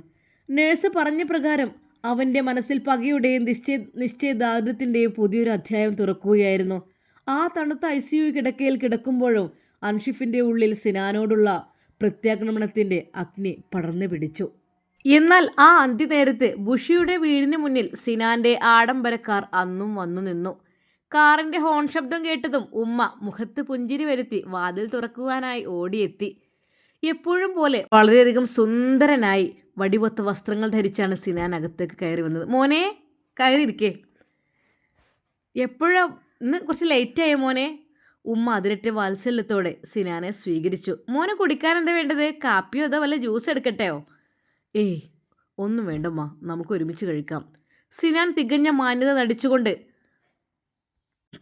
നേഴ്സ് പറഞ്ഞ പ്രകാരം അവൻ്റെ മനസ്സിൽ പകയുടെയും നിശ്ചയദാർഢ്യത്തിൻ്റെയും പുതിയൊരു അധ്യായം തുറക്കുകയായിരുന്നു. ആ തണുത്ത ICU കിടക്കയിൽ കിടക്കുമ്പോഴും അൻഷിഫിൻ്റെ ഉള്ളിൽ സിനാനോടുള്ള പ്രത്യാക്രമണത്തിൻ്റെ അഗ്നി പടർന്നു പിടിച്ചു. എന്നാൽ ആ അന്ത്യനേരത്ത് ബുഷിയുടെ വീടിന് മുന്നിൽ സിനാൻ്റെ ആഡംബരക്കാർ അന്നും വന്നു നിന്നു. കാറിൻ്റെ ഹോൺ ശബ്ദം കേട്ടതും ഉമ്മ മുഖത്ത് പുഞ്ചിരി വരുത്തി വാതിൽ തുറക്കുവാനായി ഓടിയെത്തി. എപ്പോഴും പോലെ വളരെയധികം സുന്ദരനായി വടിവൊത്ത വസ്ത്രങ്ങൾ ധരിച്ചാണ് സിനാൻ അകത്തേക്ക് കയറി വന്നത്. മോനെ, കയറിയിരിക്കേ. എപ്പോഴാ ഇന്ന് കുറച്ച് ലേറ്റായ മോനെ? ഉമ്മ അതിരറ്റ വാത്സല്യത്തോടെ സിനാനെ സ്വീകരിച്ചു. മോനെ കുടിക്കാൻ എന്താ വേണ്ടത്? കാപ്പിയോ അതോ വല്ല ജ്യൂസ് എടുക്കട്ടെയോ? ഏയ്, ഒന്നും വേണ്ടമ്മ, നമുക്ക് ഒരുമിച്ച് കഴിക്കാം. സിനാൻ തികഞ്ഞ മാന്യത നടിച്ചുകൊണ്ട്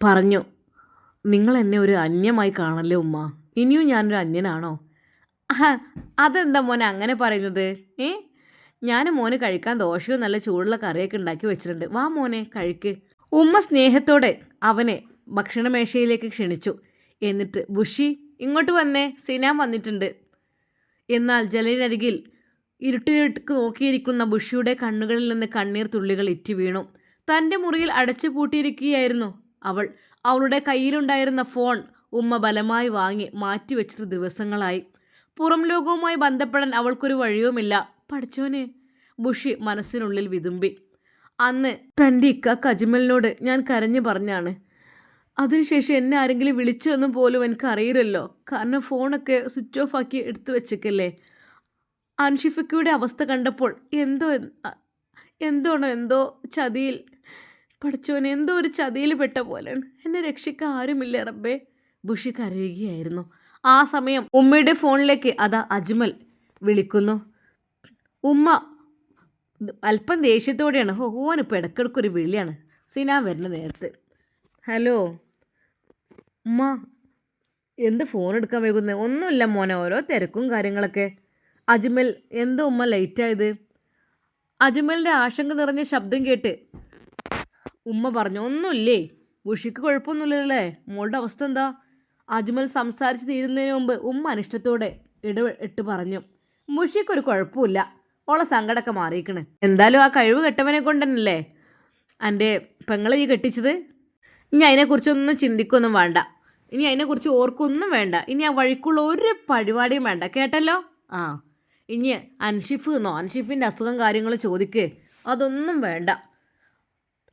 പറഞ്ഞു. നിങ്ങൾ എന്നെ ഒരു അന്യമായി കാണല്ലേ ഉമ്മ? ഇനിയും ഞാനൊരു അന്യനാണോ? അതെന്താ മോനെ അങ്ങനെ പറയുന്നത്? ഞാൻ മോന് കഴിക്കാൻ ദോശയോ നല്ല ചൂടുള്ള കറിയൊക്കെ ഉണ്ടാക്കി വെച്ചിട്ടുണ്ട്. വാ മോനെ, കഴിക്ക്. ഉമ്മ സ്നേഹത്തോടെ അവനെ ഭക്ഷണമേശയിലേക്ക് ക്ഷണിച്ചു. എന്നിട്ട് ബുഷി, ഇങ്ങോട്ട് വന്നേ, സിനാൻ വന്നിട്ടുണ്ട്. എന്നാൽ ജനലിനരികിൽ ഇരുട്ടിലേക്ക് നോക്കിയിരിക്കുന്ന ബുഷിയുടെ കണ്ണുകളിൽ നിന്ന് കണ്ണീർ തുള്ളികൾ ഇറ്റി വീണു. തൻ്റെ മുറിയിൽ അടച്ചു പൂട്ടിയിരിക്കുകയായിരുന്നു അവൾ. അവളുടെ കയ്യിലുണ്ടായിരുന്ന ഫോൺ ഉമ്മ ബലമായി വാങ്ങി മാറ്റിവെച്ചിട്ട് ദിവസങ്ങളായി. പുറം ലോകവുമായി ബന്ധപ്പെടാൻ അവൾക്കൊരു വഴിയുമില്ല. പഠിച്ചോനെ, ബുഷി മനസ്സിനുള്ളിൽ വിതുമ്പി. അന്ന് തൻ്റെ ഇക്കാക്ക് അജ്മലിനോട് ഞാൻ കരഞ്ഞു പറഞ്ഞാണ്. അതിനുശേഷം എന്നെ ആരെങ്കിലും വിളിച്ചെന്നും പോലും എനിക്ക് അറിയില്ലല്ലോ. കാരണം ഫോണൊക്കെ സ്വിച്ച് ഓഫ് ആക്കി എടുത്തു വെച്ചേക്കല്ലേ. അൻഷിഫയുടെ അവസ്ഥ കണ്ടപ്പോൾ എന്തോ ചതിയിൽ, പഠിച്ചോനെ, എന്തോ ഒരു ചതിയിൽ പെട്ട പോലെയാണ്. എന്നെ രക്ഷിക്കാൻ ആരുമില്ല റബ്ബേ. ബുഷി കരയുകയായിരുന്നു. ആ സമയം ഉമ്മയുടെ ഫോണിലേക്ക് അതാ അജ്മൽ വിളിക്കുന്നു. ഉമ്മ അല്പം ദേഷ്യത്തോടെയാണ്. ഓനിപ്പോൾ ഇടയ്ക്കിടയ്ക്കൊരു വിളിയാണ് സിനാൻ വരുന്ന നേരത്ത്. ഹലോ ഉമ്മ, എന്ത് ഫോൺ എടുക്കാൻ വൈകുന്നത്? ഒന്നുമില്ല മോനെ, ഓരോ തിരക്കും കാര്യങ്ങളൊക്കെ. അജ്മൽ, എന്താ ഉമ്മ ലേറ്റായത്? അജ്മലിൻ്റെ ആശങ്ക നിറഞ്ഞ ശബ്ദം കേട്ട് ഉമ്മ പറഞ്ഞു. ഒന്നുമില്ലേ, ബുഷിക്ക് കുഴപ്പമൊന്നുമില്ലല്ലേ? മോളുടെ അവസ്ഥ എന്താ? അജ്മൽ സംസാരിച്ച് തീരുന്നതിന് മുമ്പ് ഉമ്മ അനിഷ്ടത്തോടെ ഇടപെട്ട് പറഞ്ഞു. ബുഷിക്കൊരു കുഴപ്പമില്ല, ഓളെ സങ്കടമൊക്കെ മാറിയിക്കണ്. എന്തായാലും ആ കഴിവ് കെട്ടവനെ കൊണ്ടുതന്നല്ലേ എൻ്റെ പെങ്ങളെ ഈ കെട്ടിച്ചത്. ഇനി അതിനെക്കുറിച്ചൊന്നും ചിന്തിക്കൊന്നും വേണ്ട, ഇനി അതിനെക്കുറിച്ച് ഓർക്കൊന്നും വേണ്ട, ഇനി ആ വഴിക്കുള്ള ഒരു പരിപാടിയും വേണ്ട, കേട്ടല്ലോ? ആ, ഇനി അൻഷിഫിൻ്റെ അസുഖം കാര്യങ്ങൾ ചോദിക്ക്, അതൊന്നും വേണ്ട.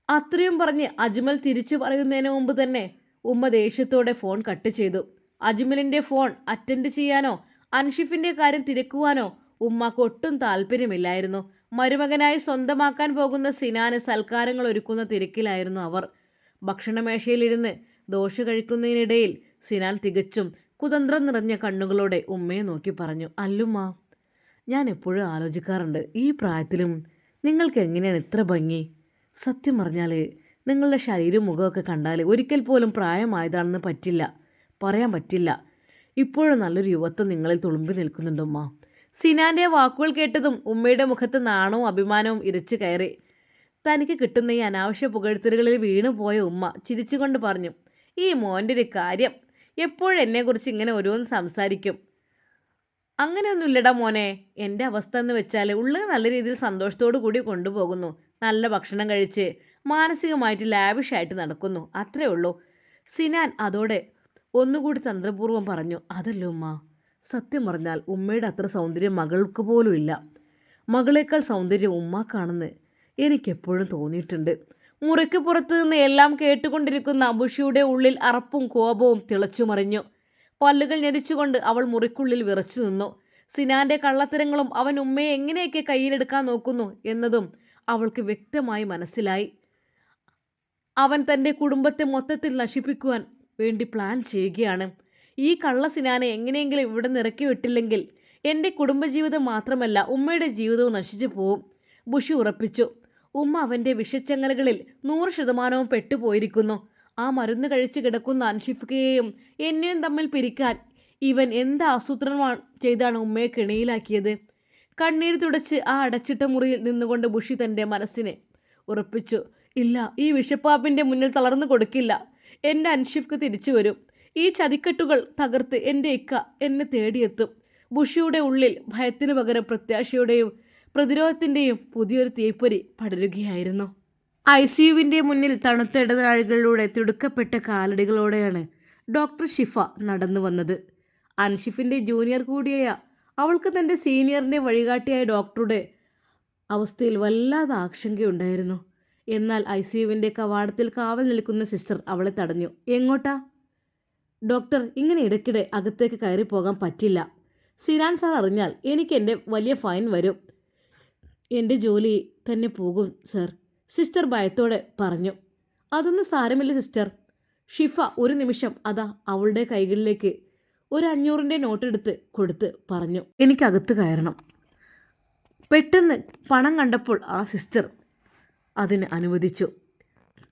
അത്രയും പറഞ്ഞ് അജ്മൽ തിരിച്ചു പറയുന്നതിന് മുമ്പ് തന്നെ ഉമ്മ ദേഷ്യത്തോടെ ഫോൺ കട്ട് ചെയ്തു. അജ്മലിൻ്റെ ഫോൺ അറ്റൻഡ് ചെയ്യാനോ അൻഷിഫിൻ്റെ കാര്യം തിരക്കുവാനോ ഉമ്മാക്ക് ഒട്ടും താല്പര്യമില്ലായിരുന്നു. മരുമകനായി സ്വന്തമാക്കാൻ പോകുന്ന സിനാന് സൽക്കാരങ്ങൾ ഒരുക്കുന്ന തിരക്കിലായിരുന്നു അവർ. ഭക്ഷണമേശയിലിരുന്ന് ദോശ കഴിക്കുന്നതിനിടയിൽ സിനാൻ തികച്ചും കുതന്ത്രം നിറഞ്ഞ കണ്ണുകളോടെ ഉമ്മയെ നോക്കി പറഞ്ഞു, അല്ലുമ്മ, ഞാൻ എപ്പോഴും ആലോചിക്കാറുണ്ട്, ഈ പ്രായത്തിലും നിങ്ങൾക്ക് എങ്ങനെയാണ് ഇത്ര ഭംഗി? സത്യം പറഞ്ഞാൽ നിങ്ങളുടെ ശരീരവും മുഖമൊക്കെ കണ്ടാൽ ഒരിക്കൽ പോലും പ്രായമായതാണെന്ന് പറയാൻ പറ്റില്ല. ഇപ്പോഴും നല്ലൊരു യുവത്വം നിങ്ങളിൽ തുളുമ്പി നിൽക്കുന്നുണ്ട് ഉമ്മ. സിനാൻ്റെ വാക്കുകൾ കേട്ടതും ഉമ്മയുടെ മുഖത്ത് നാണവും അഭിമാനവും ഇരച്ചു കയറി. തനിക്ക് കിട്ടുന്ന ഈ അനാവശ്യ പുകഴ്ത്തലുകളിൽ വീണുപോയ ഉമ്മ ചിരിച്ചുകൊണ്ട് പറഞ്ഞു, ഈ മോൻ്റെ ഒരു കാര്യം, എപ്പോഴും എന്നെക്കുറിച്ച് ഇങ്ങനെ ഓരോന്ന് സംസാരിക്കും. അങ്ങനെയൊന്നുമില്ലടാ മോനെ. എൻ്റെ അവസ്ഥ എന്ന് വെച്ചാൽ ഉള്ളത് നല്ല രീതിയിൽ സന്തോഷത്തോടു കൂടി കൊണ്ടുപോകുന്നു. നല്ല ഭക്ഷണം കഴിച്ച് മാനസികമായിട്ട് ലാവിഷായിട്ട് നടക്കുന്നു, അത്രേ ഉള്ളൂ. സിനാൻ അതോടെ ഒന്നുകൂടി തന്ത്രപൂർവ്വം പറഞ്ഞു, അതല്ലോ ഉമ്മ, സത്യം പറഞ്ഞാൽ ഉമ്മയുടെ അത്ര സൗന്ദര്യം മകൾക്ക് പോലും ഇല്ല. മകളേക്കാൾ സൗന്ദര്യം ഉമ്മാക്കാണെന്ന് എനിക്കെപ്പോഴും തോന്നിയിട്ടുണ്ട്. മുറിക്ക് പുറത്തു നിന്ന് എല്ലാം കേട്ടുകൊണ്ടിരിക്കുന്ന ബുഷിയുടെ ഉള്ളിൽ അറപ്പും കോപവും തിളച്ചുമറിഞ്ഞു. പല്ലുകൾ ഞെരിച്ചുകൊണ്ട് അവൾ മുറിക്കുള്ളിൽ വിറച്ചു നിന്നു. സിനാൻ്റെ കള്ളത്തരങ്ങളും അവൻ ഉമ്മയെ എങ്ങനെയൊക്കെ കയ്യിലെടുക്കാൻ നോക്കുന്നു എന്നതും അവൾക്ക് വ്യക്തമായി മനസ്സിലായി. അവൻ തൻ്റെ കുടുംബത്തെ മൊത്തത്തിൽ നശിപ്പിക്കുവാൻ വേണ്ടി പ്ലാൻ ചെയ്യുകയാണ്. ഈ കള്ള സിനാനെ എങ്ങനെയെങ്കിലും ഇവിടെ നിറക്കി വിട്ടില്ലെങ്കിൽ എൻ്റെ കുടുംബജീവിതം മാത്രമല്ല ഉമ്മയുടെ ജീവിതവും നശിച്ചു പോവും, ബുഷി ഉറപ്പിച്ചു. ഉമ്മ അവൻ്റെ വിഷച്ചങ്ങലകളിൽ 100% പെട്ടുപോയിരിക്കുന്നു. ആ മരുന്ന് കഴിച്ച് കിടക്കുന്ന അൻഷിഫ്കയെയും എന്നെയും തമ്മിൽ പിരിക്കാൻ ഇവൻ എന്ത് ആസൂത്രണം ചെയ്താണ് ഉമ്മയെ കെണിയിലാക്കിയത്? കണ്ണീര് തുടച്ച് ആ അടച്ചിട്ട മുറിയിൽ നിന്നുകൊണ്ട് ബുഷി തൻ്റെ മനസ്സിനെ ഉറപ്പിച്ചു, ഇല്ല, ഈ വിഷപ്പാപ്പിൻ്റെ മുന്നിൽ തളർന്നു കൊടുക്കില്ല. എൻ്റെ അൻഷിഫ്ക്ക് തിരിച്ചു വരും. ഈ ചതിക്കെട്ടുകൾ തകർത്ത് എൻ്റെ ഇക്ക എന്നെ തേടിയെത്തും. ബുഷിയുടെ ഉള്ളിൽ ഭയത്തിനു പകരം പ്രത്യാശയുടെയും പ്രതിരോധത്തിൻ്റെയും പുതിയൊരു തീപ്പൊരി പടരുകയായിരുന്നു. ICUവിൻ്റെ മുന്നിൽ തണുത്ത ഇടനാഴികളിലൂടെ തിടുക്കപ്പെട്ട കാലടികളോടെയാണ് ഡോക്ടർ ഷിഫ നടന്നു വന്നത്. അൻഷിഫിൻ്റെ ജൂനിയർ കൂടിയായ അവൾക്ക് തൻ്റെ സീനിയറിൻ്റെ വഴികാട്ടിയായ ഡോക്ടറുടെ അവസ്ഥയിൽ വല്ലാതെ ആശങ്കയുണ്ടായിരുന്നു. എന്നാൽ ICUവിൻ്റെ കവാടത്തിൽ കാവൽ നിൽക്കുന്ന സിസ്റ്റർ അവളെ തടഞ്ഞു. എങ്ങോട്ടാ ഡോക്ടർ? ഇങ്ങനെ ഇടയ്ക്കിടെ അകത്തേക്ക് കയറി പോകാൻ പറ്റില്ല. സിനാൻ സാർ അറിഞ്ഞാൽ എനിക്ക് എൻ്റെ വലിയ ഫൈൻ വരും. എൻ്റെ ജോലി തന്നെ പോകും സർ, സിസ്റ്റർ ഭയത്തോടെ പറഞ്ഞു. അതൊന്നും സാരമില്ല സിസ്റ്റർ. ഷിഫ ഒരു നിമിഷം അതാ അവളുടെ കൈകളിലേക്ക് ഒരു 500ൻ്റെ നോട്ടെടുത്ത് കൊടുത്ത് പറഞ്ഞു, എനിക്കകത്ത് കയറണം. പെട്ടെന്ന് പണം കണ്ടപ്പോൾ ആ സിസ്റ്റർ അതിന് അനുവദിച്ചു.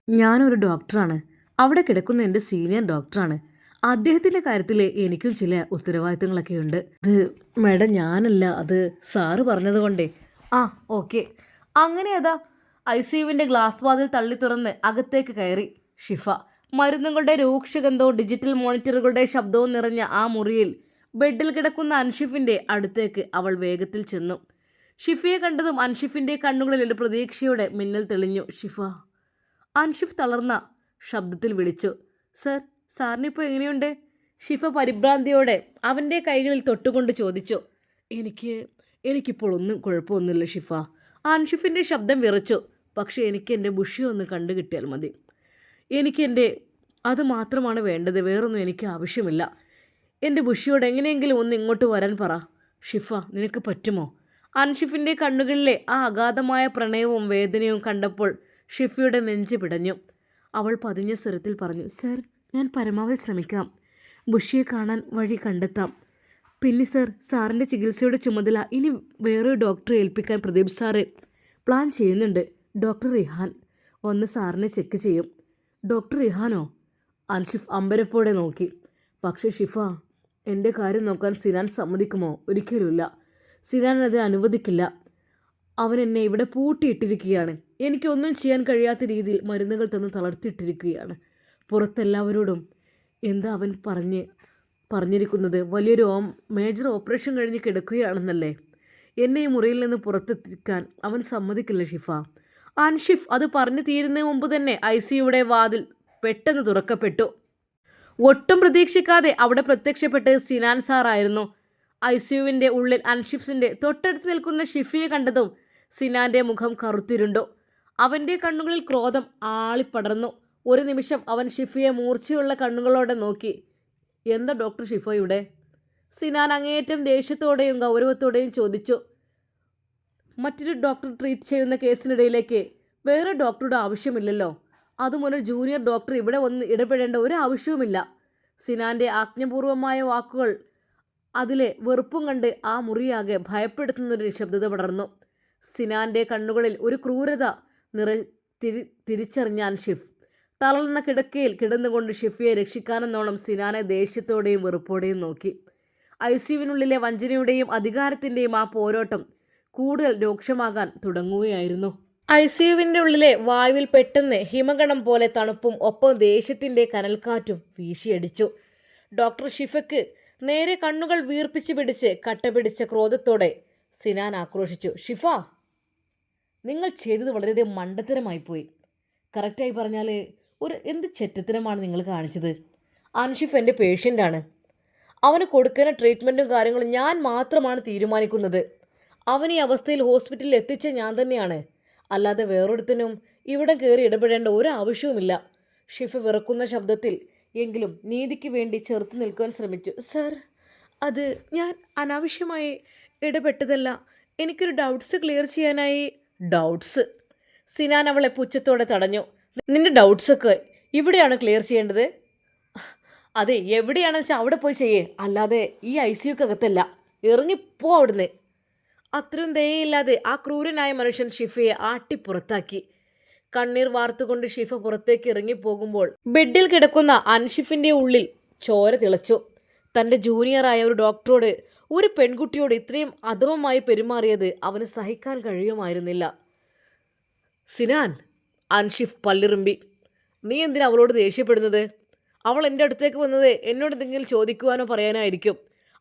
ഞാനൊരു ഡോക്ടറാണ്, അവിടെ കിടക്കുന്ന എൻ്റെ സീനിയർ ഡോക്ടറാണ്. അദ്ദേഹത്തിൻ്റെ കാര്യത്തിൽ എനിക്കും ചില ഉത്തരവാദിത്തങ്ങളൊക്കെ ഉണ്ട്. അത് മാഡം ഞാനല്ല, അത് സാറ് പറഞ്ഞത് കൊണ്ടേ. ആ ഓക്കെ. അങ്ങനെ അതാ ICUവിൻ്റെ ഗ്ലാസ് വാതിൽ തള്ളി തുറന്ന് അകത്തേക്ക് കയറി ഷിഫ. മരുന്നുകളുടെ രൂക്ഷഗന്ധവും ഡിജിറ്റൽ മോണിറ്ററുകളുടെ ശബ്ദവും നിറഞ്ഞ ആ മുറിയിൽ ബെഡിൽ കിടക്കുന്ന അൻഷിഫിൻ്റെ അടുത്തേക്ക് അവൾ വേഗത്തിൽ ചെന്നു. ഷിഫയെ കണ്ടതും അൻഷിഫിൻ്റെ കണ്ണുകളിൽ ഒരു പ്രതീക്ഷയോടെ മിന്നൽ തെളിഞ്ഞു. ഷിഫ, അൻഷിഫ് തളർന്ന ശബ്ദത്തിൽ വിളിച്ചു. സർ, സാറിനിപ്പോൾ എങ്ങനെയുണ്ട്? ഷിഫ പരിഭ്രാന്തിയോടെ അവൻ്റെ കൈകളിൽ തൊട്ടുകൊണ്ട് ചോദിച്ചു. എനിക്കിപ്പോൾ ഒന്നും കുഴപ്പമൊന്നുമില്ല ഷിഫ. അൻഷിഫിൻ്റെ ശബ്ദം വിറച്ചു. പക്ഷേ എനിക്ക് എൻ്റെ ബുഷി ഒന്ന് കണ്ടു കിട്ടിയാൽ മതി. അത് മാത്രമാണ് വേണ്ടത്, വേറൊന്നും എനിക്ക് ആവശ്യമില്ല. എൻ്റെ ബുഷിയോട് എങ്ങനെയെങ്കിലും ഒന്ന് ഇങ്ങോട്ട് വരാൻ പറ. ഷിഫ, നിനക്ക് പറ്റുമോ? അൻഷിഫിൻ്റെ കണ്ണുകളിലെ ആ അഗാധമായ പ്രണയവും വേദനയും കണ്ടപ്പോൾ ഷിഫയുടെ നെഞ്ച് പിടഞ്ഞു. അവൾ പതിഞ്ഞ സ്വരത്തിൽ പറഞ്ഞു, സർ, ഞാൻ പരമാവധി ശ്രമിക്കാം. ബുഷിയെ കാണാൻ വഴി കണ്ടെത്താം. പിന്നെ സർ, സാറിൻ്റെ ചികിത്സയുടെ ചുമതല ഇനി വേറൊരു ഡോക്ടറെ ഏൽപ്പിക്കാൻ പ്രദീപ് സാറ് പ്ലാൻ ചെയ്യുന്നുണ്ട്. ഡോക്ടർ റിഹാൻ ഒന്ന് സാറിനെ ചെക്ക് ചെയ്യും. ഡോക്ടർ റിഹാനോ? അൻഷിഫ് അമ്പരപ്പോടെ നോക്കി. പക്ഷേ ഷിഫ, എൻ്റെ കാര്യം നോക്കാൻ സിനാൻ സമ്മതിക്കുമോ? ഒരിക്കലുമില്ല. സിനാൻ അതിന് അനുവദിക്കില്ല. അവൻ എന്നെ ഇവിടെ പൂട്ടിയിട്ടിരിക്കുകയാണ്. എനിക്കൊന്നും ചെയ്യാൻ കഴിയാത്ത രീതിയിൽ മരുന്നുകൾ തന്ന് തളർത്തിയിട്ടിരിക്കുകയാണ്. പുറത്തെല്ലാവരോടും എന്താ അവൻ പറഞ്ഞിരിക്കുന്നത്? വലിയൊരു മേജർ ഓപ്പറേഷൻ കഴിഞ്ഞ് കിടക്കുകയാണെന്നല്ലേ? എന്നെ ഈ മുറിയിൽ നിന്ന് പുറത്തെത്തിക്കാൻ അവൻ സമ്മതിക്കില്ല ഷിഫ. അൻഷിഫ് അത് പറഞ്ഞു തീരുന്നതിന് മുമ്പ് തന്നെ ICUയുടെ വാതിൽ പെട്ടെന്ന് തുറക്കപ്പെട്ടു. ഒട്ടും പ്രതീക്ഷിക്കാതെ അവിടെ പ്രത്യക്ഷപ്പെട്ട് സിനാൻ സാറായിരുന്നു. ICUവിൻ്റെ ഉള്ളിൽ അൻഷിഫിൻ്റെ തൊട്ടടുത്ത് നിൽക്കുന്ന ഷിഫയെ കണ്ടതും സിനാൻ്റെ മുഖം കറുത്തിരുണ്ടു. അവൻ്റെ കണ്ണുകളിൽ ക്രോധം ആളിപ്പടർന്നു. ഒരു നിമിഷം അവൻ ഷിഫയെ മൂർച്ചയുള്ള കണ്ണുകളോടെ നോക്കി. എന്താ ഡോക്ടർ ഷിഫ ഇവിടെ? സിനാൻ അങ്ങേയറ്റം ദേഷ്യത്തോടെയും ഗൗരവത്തോടെയും ചോദിച്ചു. മറ്റൊരു ഡോക്ടർ ട്രീറ്റ് ചെയ്യുന്ന കേസിനിടയിലേക്ക് വേറെ ഡോക്ടറുടെ ആവശ്യമില്ലല്ലോ. അതുമൊരു ജൂനിയർ ഡോക്ടർ ഇവിടെ വന്ന് ഇടപെടേണ്ട ഒരു ആവശ്യവുമില്ല. സിനാന്റെ ആജ്ഞാപൂർവമായ വാക്കുകൾ അതിലെ വെറുപ്പും കണ്ട് ആ മുറിയാകെ ഭയപ്പെടുത്തുന്നൊരു നിശബ്ദത പടർന്നു. സിനാന്റെ കണ്ണുകളിൽ ഒരു ക്രൂരത തിരിച്ചറിഞ്ഞ അൻഷിഫ് തളർന്ന കിടക്കയിൽ കിടന്നുകൊണ്ട് ഷിഫയെ രക്ഷിക്കാനെന്നോണം സിനാനെ ദേഷ്യത്തോടെയും വെറുപ്പോടെയും നോക്കി. ICUവിനുള്ളിലെ വഞ്ചനയുടെയും അധികാരത്തിൻ്റെയും ആ പോരോട്ടം കൂടുതൽ രൂക്ഷമാകാൻ തുടങ്ങുകയായിരുന്നു. ICUവിൻ്റെ ഉള്ളിലെ വായുവിൽ പെട്ടെന്ന് ഹിമഗണം പോലെ തണുപ്പും ഒപ്പം ദേഷ്യത്തിൻ്റെ കനൽക്കാറ്റും വീശിയടിച്ചു. ഡോക്ടർ ഷിഫയ്ക്ക് നേരെ കണ്ണുകൾ വീർപ്പിച്ച് പിടിച്ച് കട്ടപിടിച്ച ക്രോധത്തോടെ സിനാൻ ആക്രോശിച്ചു. ഷിഫ, നിങ്ങൾ ചെയ്തത് വളരെയധികം മണ്ടത്തരമായിപ്പോയി. കറക്റ്റായി പറഞ്ഞാൽ എന്ത് ചെറ്റത്തരമാണ് നിങ്ങൾ കാണിച്ചത്. അൻഷിഫ് എൻ്റെ പേഷ്യൻ്റാണ്. അവന് കൊടുക്കുന്ന ട്രീറ്റ്മെൻറ്റും കാര്യങ്ങളും ഞാൻ മാത്രമാണ് തീരുമാനിക്കുന്നത്. അവൻ ഈ അവസ്ഥയിൽ ഹോസ്പിറ്റലിൽ എത്തിച്ച ഞാൻ തന്നെയാണ്. അല്ലാതെ വേറൊരുത്തനും ഇവിടെ കയറി ഇടപെടേണ്ട ഒരാവശ്യവുമില്ല. ഷിഫ വിറക്കുന്ന ശബ്ദത്തിൽ എങ്കിലും നീതിക്ക് വേണ്ടി ചെറുത്ത് നിൽക്കുവാൻ ശ്രമിച്ചു. സർ, അത് ഞാൻ അനാവശ്യമായി ഇടപെട്ടതല്ല. എനിക്കൊരു ഡൗട്ട്സ് ക്ലിയർ ചെയ്യാനായി. ഡൗട്ട്സ്? സിനാൻ അവളെ പുച്ഛത്തോടെ തടഞ്ഞു. നിന്റെ ഡൗട്ട്സൊക്കെ ഇവിടെയാണ് ക്ലിയർ ചെയ്യേണ്ടത്. അതെ, എവിടെയാണെന്ന് വെച്ചാൽ അവിടെ പോയി ചെയ്യേ, അല്ലാതെ ഈ ICUക്കകത്തല്ല. ഇറങ്ങിപ്പോ അവിടുന്ന്. അത്രയും ദയയില്ലാതെ ആ ക്രൂരനായ മനുഷ്യൻ ഷിഫയെ ആട്ടിപ്പുറത്താക്കി. കണ്ണീർ വാർത്തുകൊണ്ട് ഷിഫ പുറത്തേക്ക് ഇറങ്ങിപ്പോകുമ്പോൾ ബെഡിൽ കിടക്കുന്ന അൻഷിഫിൻ്റെ ഉള്ളിൽ ചോര തിളച്ചു. തൻ്റെ ജൂനിയറായ ഒരു ഡോക്ടറോട്, ഒരു പെൺകുട്ടിയോട് ഇത്രയും അധമമായി പെരുമാറിയത് അവന് സഹിക്കാൻ കഴിയുമായിരുന്നില്ല. സിനാൻ, അൻഷിഫ് പല്ലിറുമ്പി, നീ എന്തിനാ അവളോട് ദേഷ്യപ്പെടുന്നത്? അവൾ എൻ്റെ അടുത്തേക്ക് വന്നത് എന്നോട് എന്തെങ്കിലും ചോദിക്കുവാനോ പറയാനായിരിക്കും.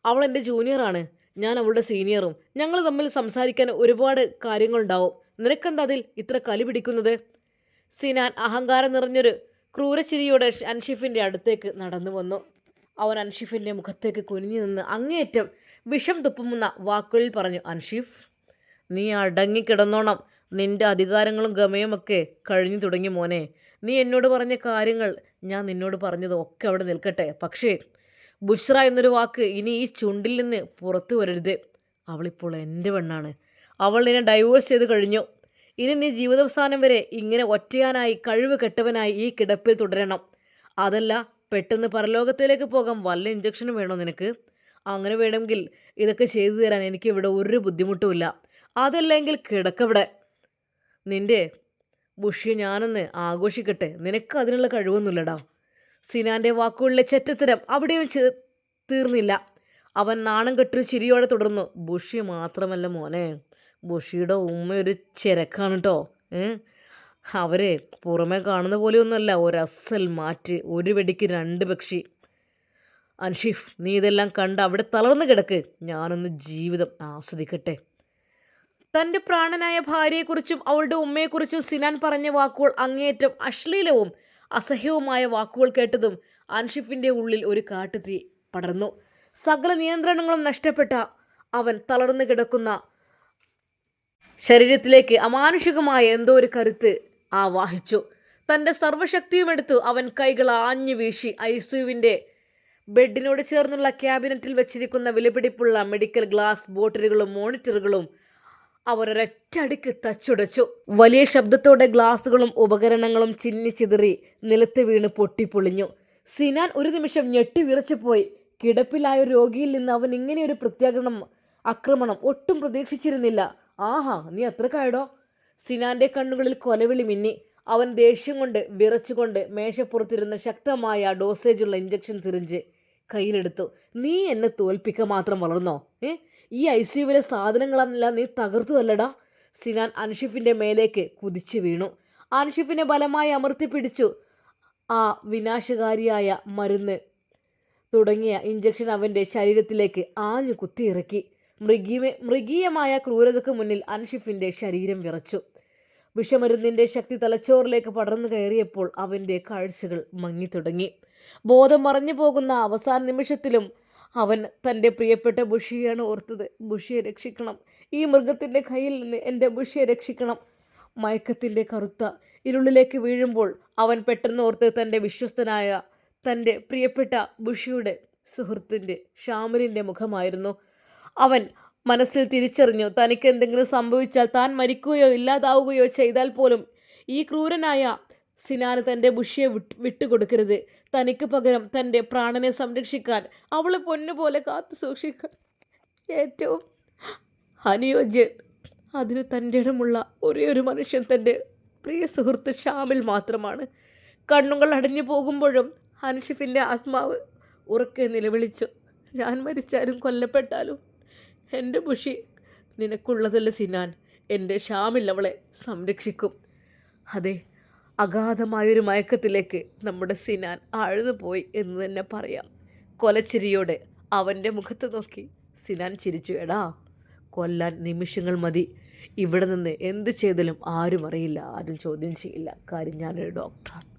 അവൾ എൻ്റെ ജൂനിയറാണ്, ഞാൻ അവളുടെ സീനിയറും. ഞങ്ങൾ തമ്മിൽ സംസാരിക്കാൻ ഒരുപാട് കാര്യങ്ങളുണ്ടാവും. നിനക്കെന്താ അതിൽ ഇത്ര കലി പിടിക്കുന്നത്? സിനാൻ അഹങ്കാരം നിറഞ്ഞൊരു ക്രൂരച്ചിരിയോടെ അൻഷിഫിൻ്റെ അടുത്തേക്ക് നടന്നു വന്നു. അവൻ അൻഷിഫിൻ്റെ മുഖത്തേക്ക് കുനിഞ്ഞു നിന്ന് അങ്ങേയറ്റം വിഷം തുപ്പുന്ന വാക്കുകളിൽ പറഞ്ഞു. അൻഷിഫ്, നീ അടങ്ങിക്കിടന്നോണം. നിന്റെ അധികാരങ്ങളും ഗമയുമൊക്കെ കഴിഞ്ഞു തുടങ്ങി മോനെ. നീ എന്നോട് പറഞ്ഞ കാര്യങ്ങൾ ഞാൻ നിന്നോട് പറഞ്ഞത് ഒക്കെ അവിടെ നിൽക്കട്ടെ. പക്ഷേ ബുഷ്ര എന്നൊരു വാക്ക് ഇനി ഈ ചുണ്ടിൽ നിന്ന് പുറത്തു വരരുത്. അവളിപ്പോൾ എൻ്റെ പെണ്ണാണ്. അവൾ നിന്നെ ഡൈവോഴ്സ് ചെയ്ത് കഴിഞ്ഞു. ഇനി നീ ജീവിതാവസാനം വരെ ഇങ്ങനെ ഒറ്റയാനായി കഴിവ് കെട്ടവനായി ഈ കിടപ്പിൽ തുടരണം. അതല്ല പെട്ടെന്ന് പരലോകത്തിലേക്ക് പോകാൻ വല്ല ഇഞ്ചക്ഷനും വേണോ നിനക്ക്? അങ്ങനെ വേണമെങ്കിൽ ഇതൊക്കെ ചെയ്തു തരാൻ എനിക്ക് ഇവിടെ ഒരു ബുദ്ധിമുട്ടുമില്ല. അതല്ലെങ്കിൽ കിടക്കവിടെ. നിൻ്റെ ബുഷിയെ ഞാനൊന്ന് ആഘോഷിക്കട്ടെ. നിനക്ക് അതിനുള്ള കഴിവൊന്നുമില്ലടാ. സിനാൻ്റെ വാക്കുകളിലെ ചെറ്റത്തരം അവിടെയും തീർന്നില്ല. അവൻ നാണം കെട്ടൊരു ചിരിയോടെ തുടർന്നു. ബുഷി മാത്രമല്ല മോനെ, ബുഷിയുടെ ഉമ്മ ഒരു ചിരക്കാണ് കേട്ടോ. അവരെ പുറമെ കാണുന്ന പോലെയൊന്നുമല്ല, ഒരസൽ മാറ്റ്, ഒരു വെടിക്ക് രണ്ട് പക്ഷി. അൻഷിഫ്, നീ ഇതെല്ലാം കണ്ട് അവിടെ തളർന്നു കിടക്ക്. ഞാനൊന്ന് ജീവിതം ആസ്വദിക്കട്ടെ. തൻ്റെ പ്രാണനായ ഭാര്യയെക്കുറിച്ചും അവളുടെ ഉമ്മയെക്കുറിച്ചും സിനാൻ പറഞ്ഞ വാക്കുകൾ അങ്ങേയറ്റം അശ്ലീലവും അസഹ്യവുമായ വാക്കുകൾ കേട്ടതും അൻഷിഫിൻ്റെ ഉള്ളിൽ ഒരു കാട്ടുതീ പടർന്നു. സകല നിയന്ത്രണങ്ങളും നഷ്ടപ്പെട്ട അവൻ തളർന്നു കിടക്കുന്ന ശരീരത്തിലേക്ക് അമാനുഷികമായ എന്തോ ഒരു കരുത്ത് ആവാഹിച്ചു. തൻ്റെ സർവ്വശക്തിയും എടുത്തു അവൻ കൈകൾ ആഞ്ഞു വീശി ICUവിൻ്റെ ബെഡിനോട് ചേർന്നുള്ള ക്യാബിനറ്റിൽ വെച്ചിരിക്കുന്ന വിലപിടിപ്പുള്ള മെഡിക്കൽ ഗ്ലാസ് ബോട്ടിലുകളും മോണിറ്ററുകളും അവരൊരൊറ്റടിക്ക് തച്ചുടച്ചു. വലിയ ശബ്ദത്തോടെ ഗ്ലാസുകളും ഉപകരണങ്ങളും ചിന്നിച്ചിതറി നിലത്ത് വീണ് പൊട്ടിപ്പൊളിഞ്ഞു. സിനാൻ ഒരു നിമിഷം ഞെട്ടി വിറച്ചുപോയി. കിടപ്പിലായ രോഗിയിൽ നിന്ന് അവൻ ഇങ്ങനെയൊരു ആക്രമണം ഒട്ടും പ്രതീക്ഷിച്ചിരുന്നില്ല. ആഹാ, നീ അത്രക്കായടോ? സിനാന്റെ കണ്ണുകളിൽ കൊലവിളി മിന്നി. അവൻ ദേഷ്യം കൊണ്ട് വിറച്ചുകൊണ്ട് മേശപ്പുറത്തിരുന്ന ശക്തമായ ഡോസേജുള്ള ഇഞ്ചക്ഷൻ സിറിഞ്ച് കയ്യിലെടുത്തു. നീ എന്നെ തോൽപ്പിക്കാൻ മാത്രം വളർന്നോ? ഈ ICUവിലെ സാധനങ്ങളെല്ലാം നീ തകർത്തുവല്ലടാ. സിനാൻ അൻഷിഫിൻ്റെ മേലേക്ക് കുതിച്ചു വീണു. അൻഷിഫിനെ ബലമായി അമർത്തിപ്പിടിച്ചു. ആ വിനാശകാരിയായ മരുന്ന് തുടങ്ങിയ ഇഞ്ചക്ഷൻ അവൻ്റെ ശരീരത്തിലേക്ക് ആഞ്ഞു കുത്തിയിറക്കി. മൃഗീയമായ ക്രൂരതയ്ക്ക് മുന്നിൽ അൻഷിഫിൻ്റെ ശരീരം വിറച്ചു. വിഷമരുന്നിൻ്റെ ശക്തി തലച്ചോറിലേക്ക് പടർന്നു കയറിയപ്പോൾ അവൻ്റെ കാഴ്ചകൾ മങ്ങിത്തുടങ്ങി. ബോധം മറഞ്ഞു പോകുന്ന അവസാന നിമിഷത്തിലും അവൻ തൻ്റെ പ്രിയപ്പെട്ട ബുഷിയാണ് ഓർത്തത്. ബുഷിയെ രക്ഷിക്കണം, ഈ മൃഗത്തിൻ്റെ കയ്യിൽ നിന്ന് എൻ്റെ ബുഷിയെ രക്ഷിക്കണം. മയക്കത്തിൻ്റെ കറുത്ത ഇരുളിലേക്ക് വീഴുമ്പോൾ അവൻ പെട്ടെന്ന് ഓർത്ത് തൻ്റെ വിശ്വസ്തനായ തൻ്റെ പ്രിയപ്പെട്ട ബുഷിയുടെ സുഹൃത്തിൻ്റെ ഷാമിലിൻ്റെ മുഖമായിരുന്നു. അവൻ മനസ്സിൽ തിരിച്ചറിഞ്ഞു, തനിക്ക് എന്തെങ്കിലും സംഭവിച്ചാൽ, താൻ മരിക്കുകയോ ഇല്ലാതാവുകയോ ചെയ്താൽ പോലും ഈ ക്രൂരനായ സിനാന് തൻ്റെ ബുഷിയെ വിട്ടുകൊടുക്കരുത്. തനിക്ക് പകരം തൻ്റെ പ്രാണനെ സംരക്ഷിക്കാൻ, അവളെ പൊന്നുപോലെ കാത്തു സൂക്ഷിക്കാൻ ഏറ്റവും അനുയോജ്യൻ, അതിന് തൻ്റെ ഇടമുള്ള ഒരേ ഒരു മനുഷ്യൻ തൻ്റെ പ്രിയ സുഹൃത്ത് ഷാമിൽ മാത്രമാണ്. കണ്ണുകൾ അടഞ്ഞു പോകുമ്പോഴും ഹൻഷിഫിൻ്റെ ആത്മാവ് ഉറക്കെ നിലവിളിച്ചു, ഞാൻ മരിച്ചാലും കൊല്ലപ്പെട്ടാലും എൻ്റെ ബുഷി നിനക്കുള്ളതല്ല സിനാൻ, എൻ്റെ ഷാമിൽ അവളെ സംരക്ഷിക്കും. അതെ, അഗാധമായൊരു മയക്കത്തിലേക്ക് നമ്മുടെ സിനാൻ ആഴ്ന്നുപോയി എന്ന് തന്നെ പറയാം. കൊലച്ചിരിയോടെ അവൻ്റെ മുഖത്ത് നോക്കി സിനാൻ ചിരിച്ചു. എടാ, കൊല്ലാൻ നിമിഷങ്ങൾ മതി. ഇവിടെ നിന്ന് എന്ത് ചെയ്താലും ആരും അറിയില്ല, ആരും ചോദ്യം ചെയ്യില്ല. കാര്യം ഞാനൊരു ഡോക്ടറാണ്.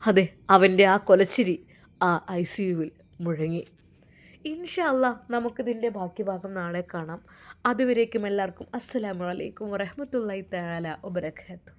അതെ, അവൻ്റെ ആ കൊലച്ചിരി ആ ICU മുഴങ്ങി. ഇൻഷാ അല്ലാ നമുക്കിതിൻ്റെ ബാക്കി ഭാഗം നാളെ കാണാം. അതുവരേക്കും എല്ലാവർക്കും അസ്സലാമു അലൈക്കും വറഹ്മത്തുള്ളാഹി തആല വബറകാതുഹു.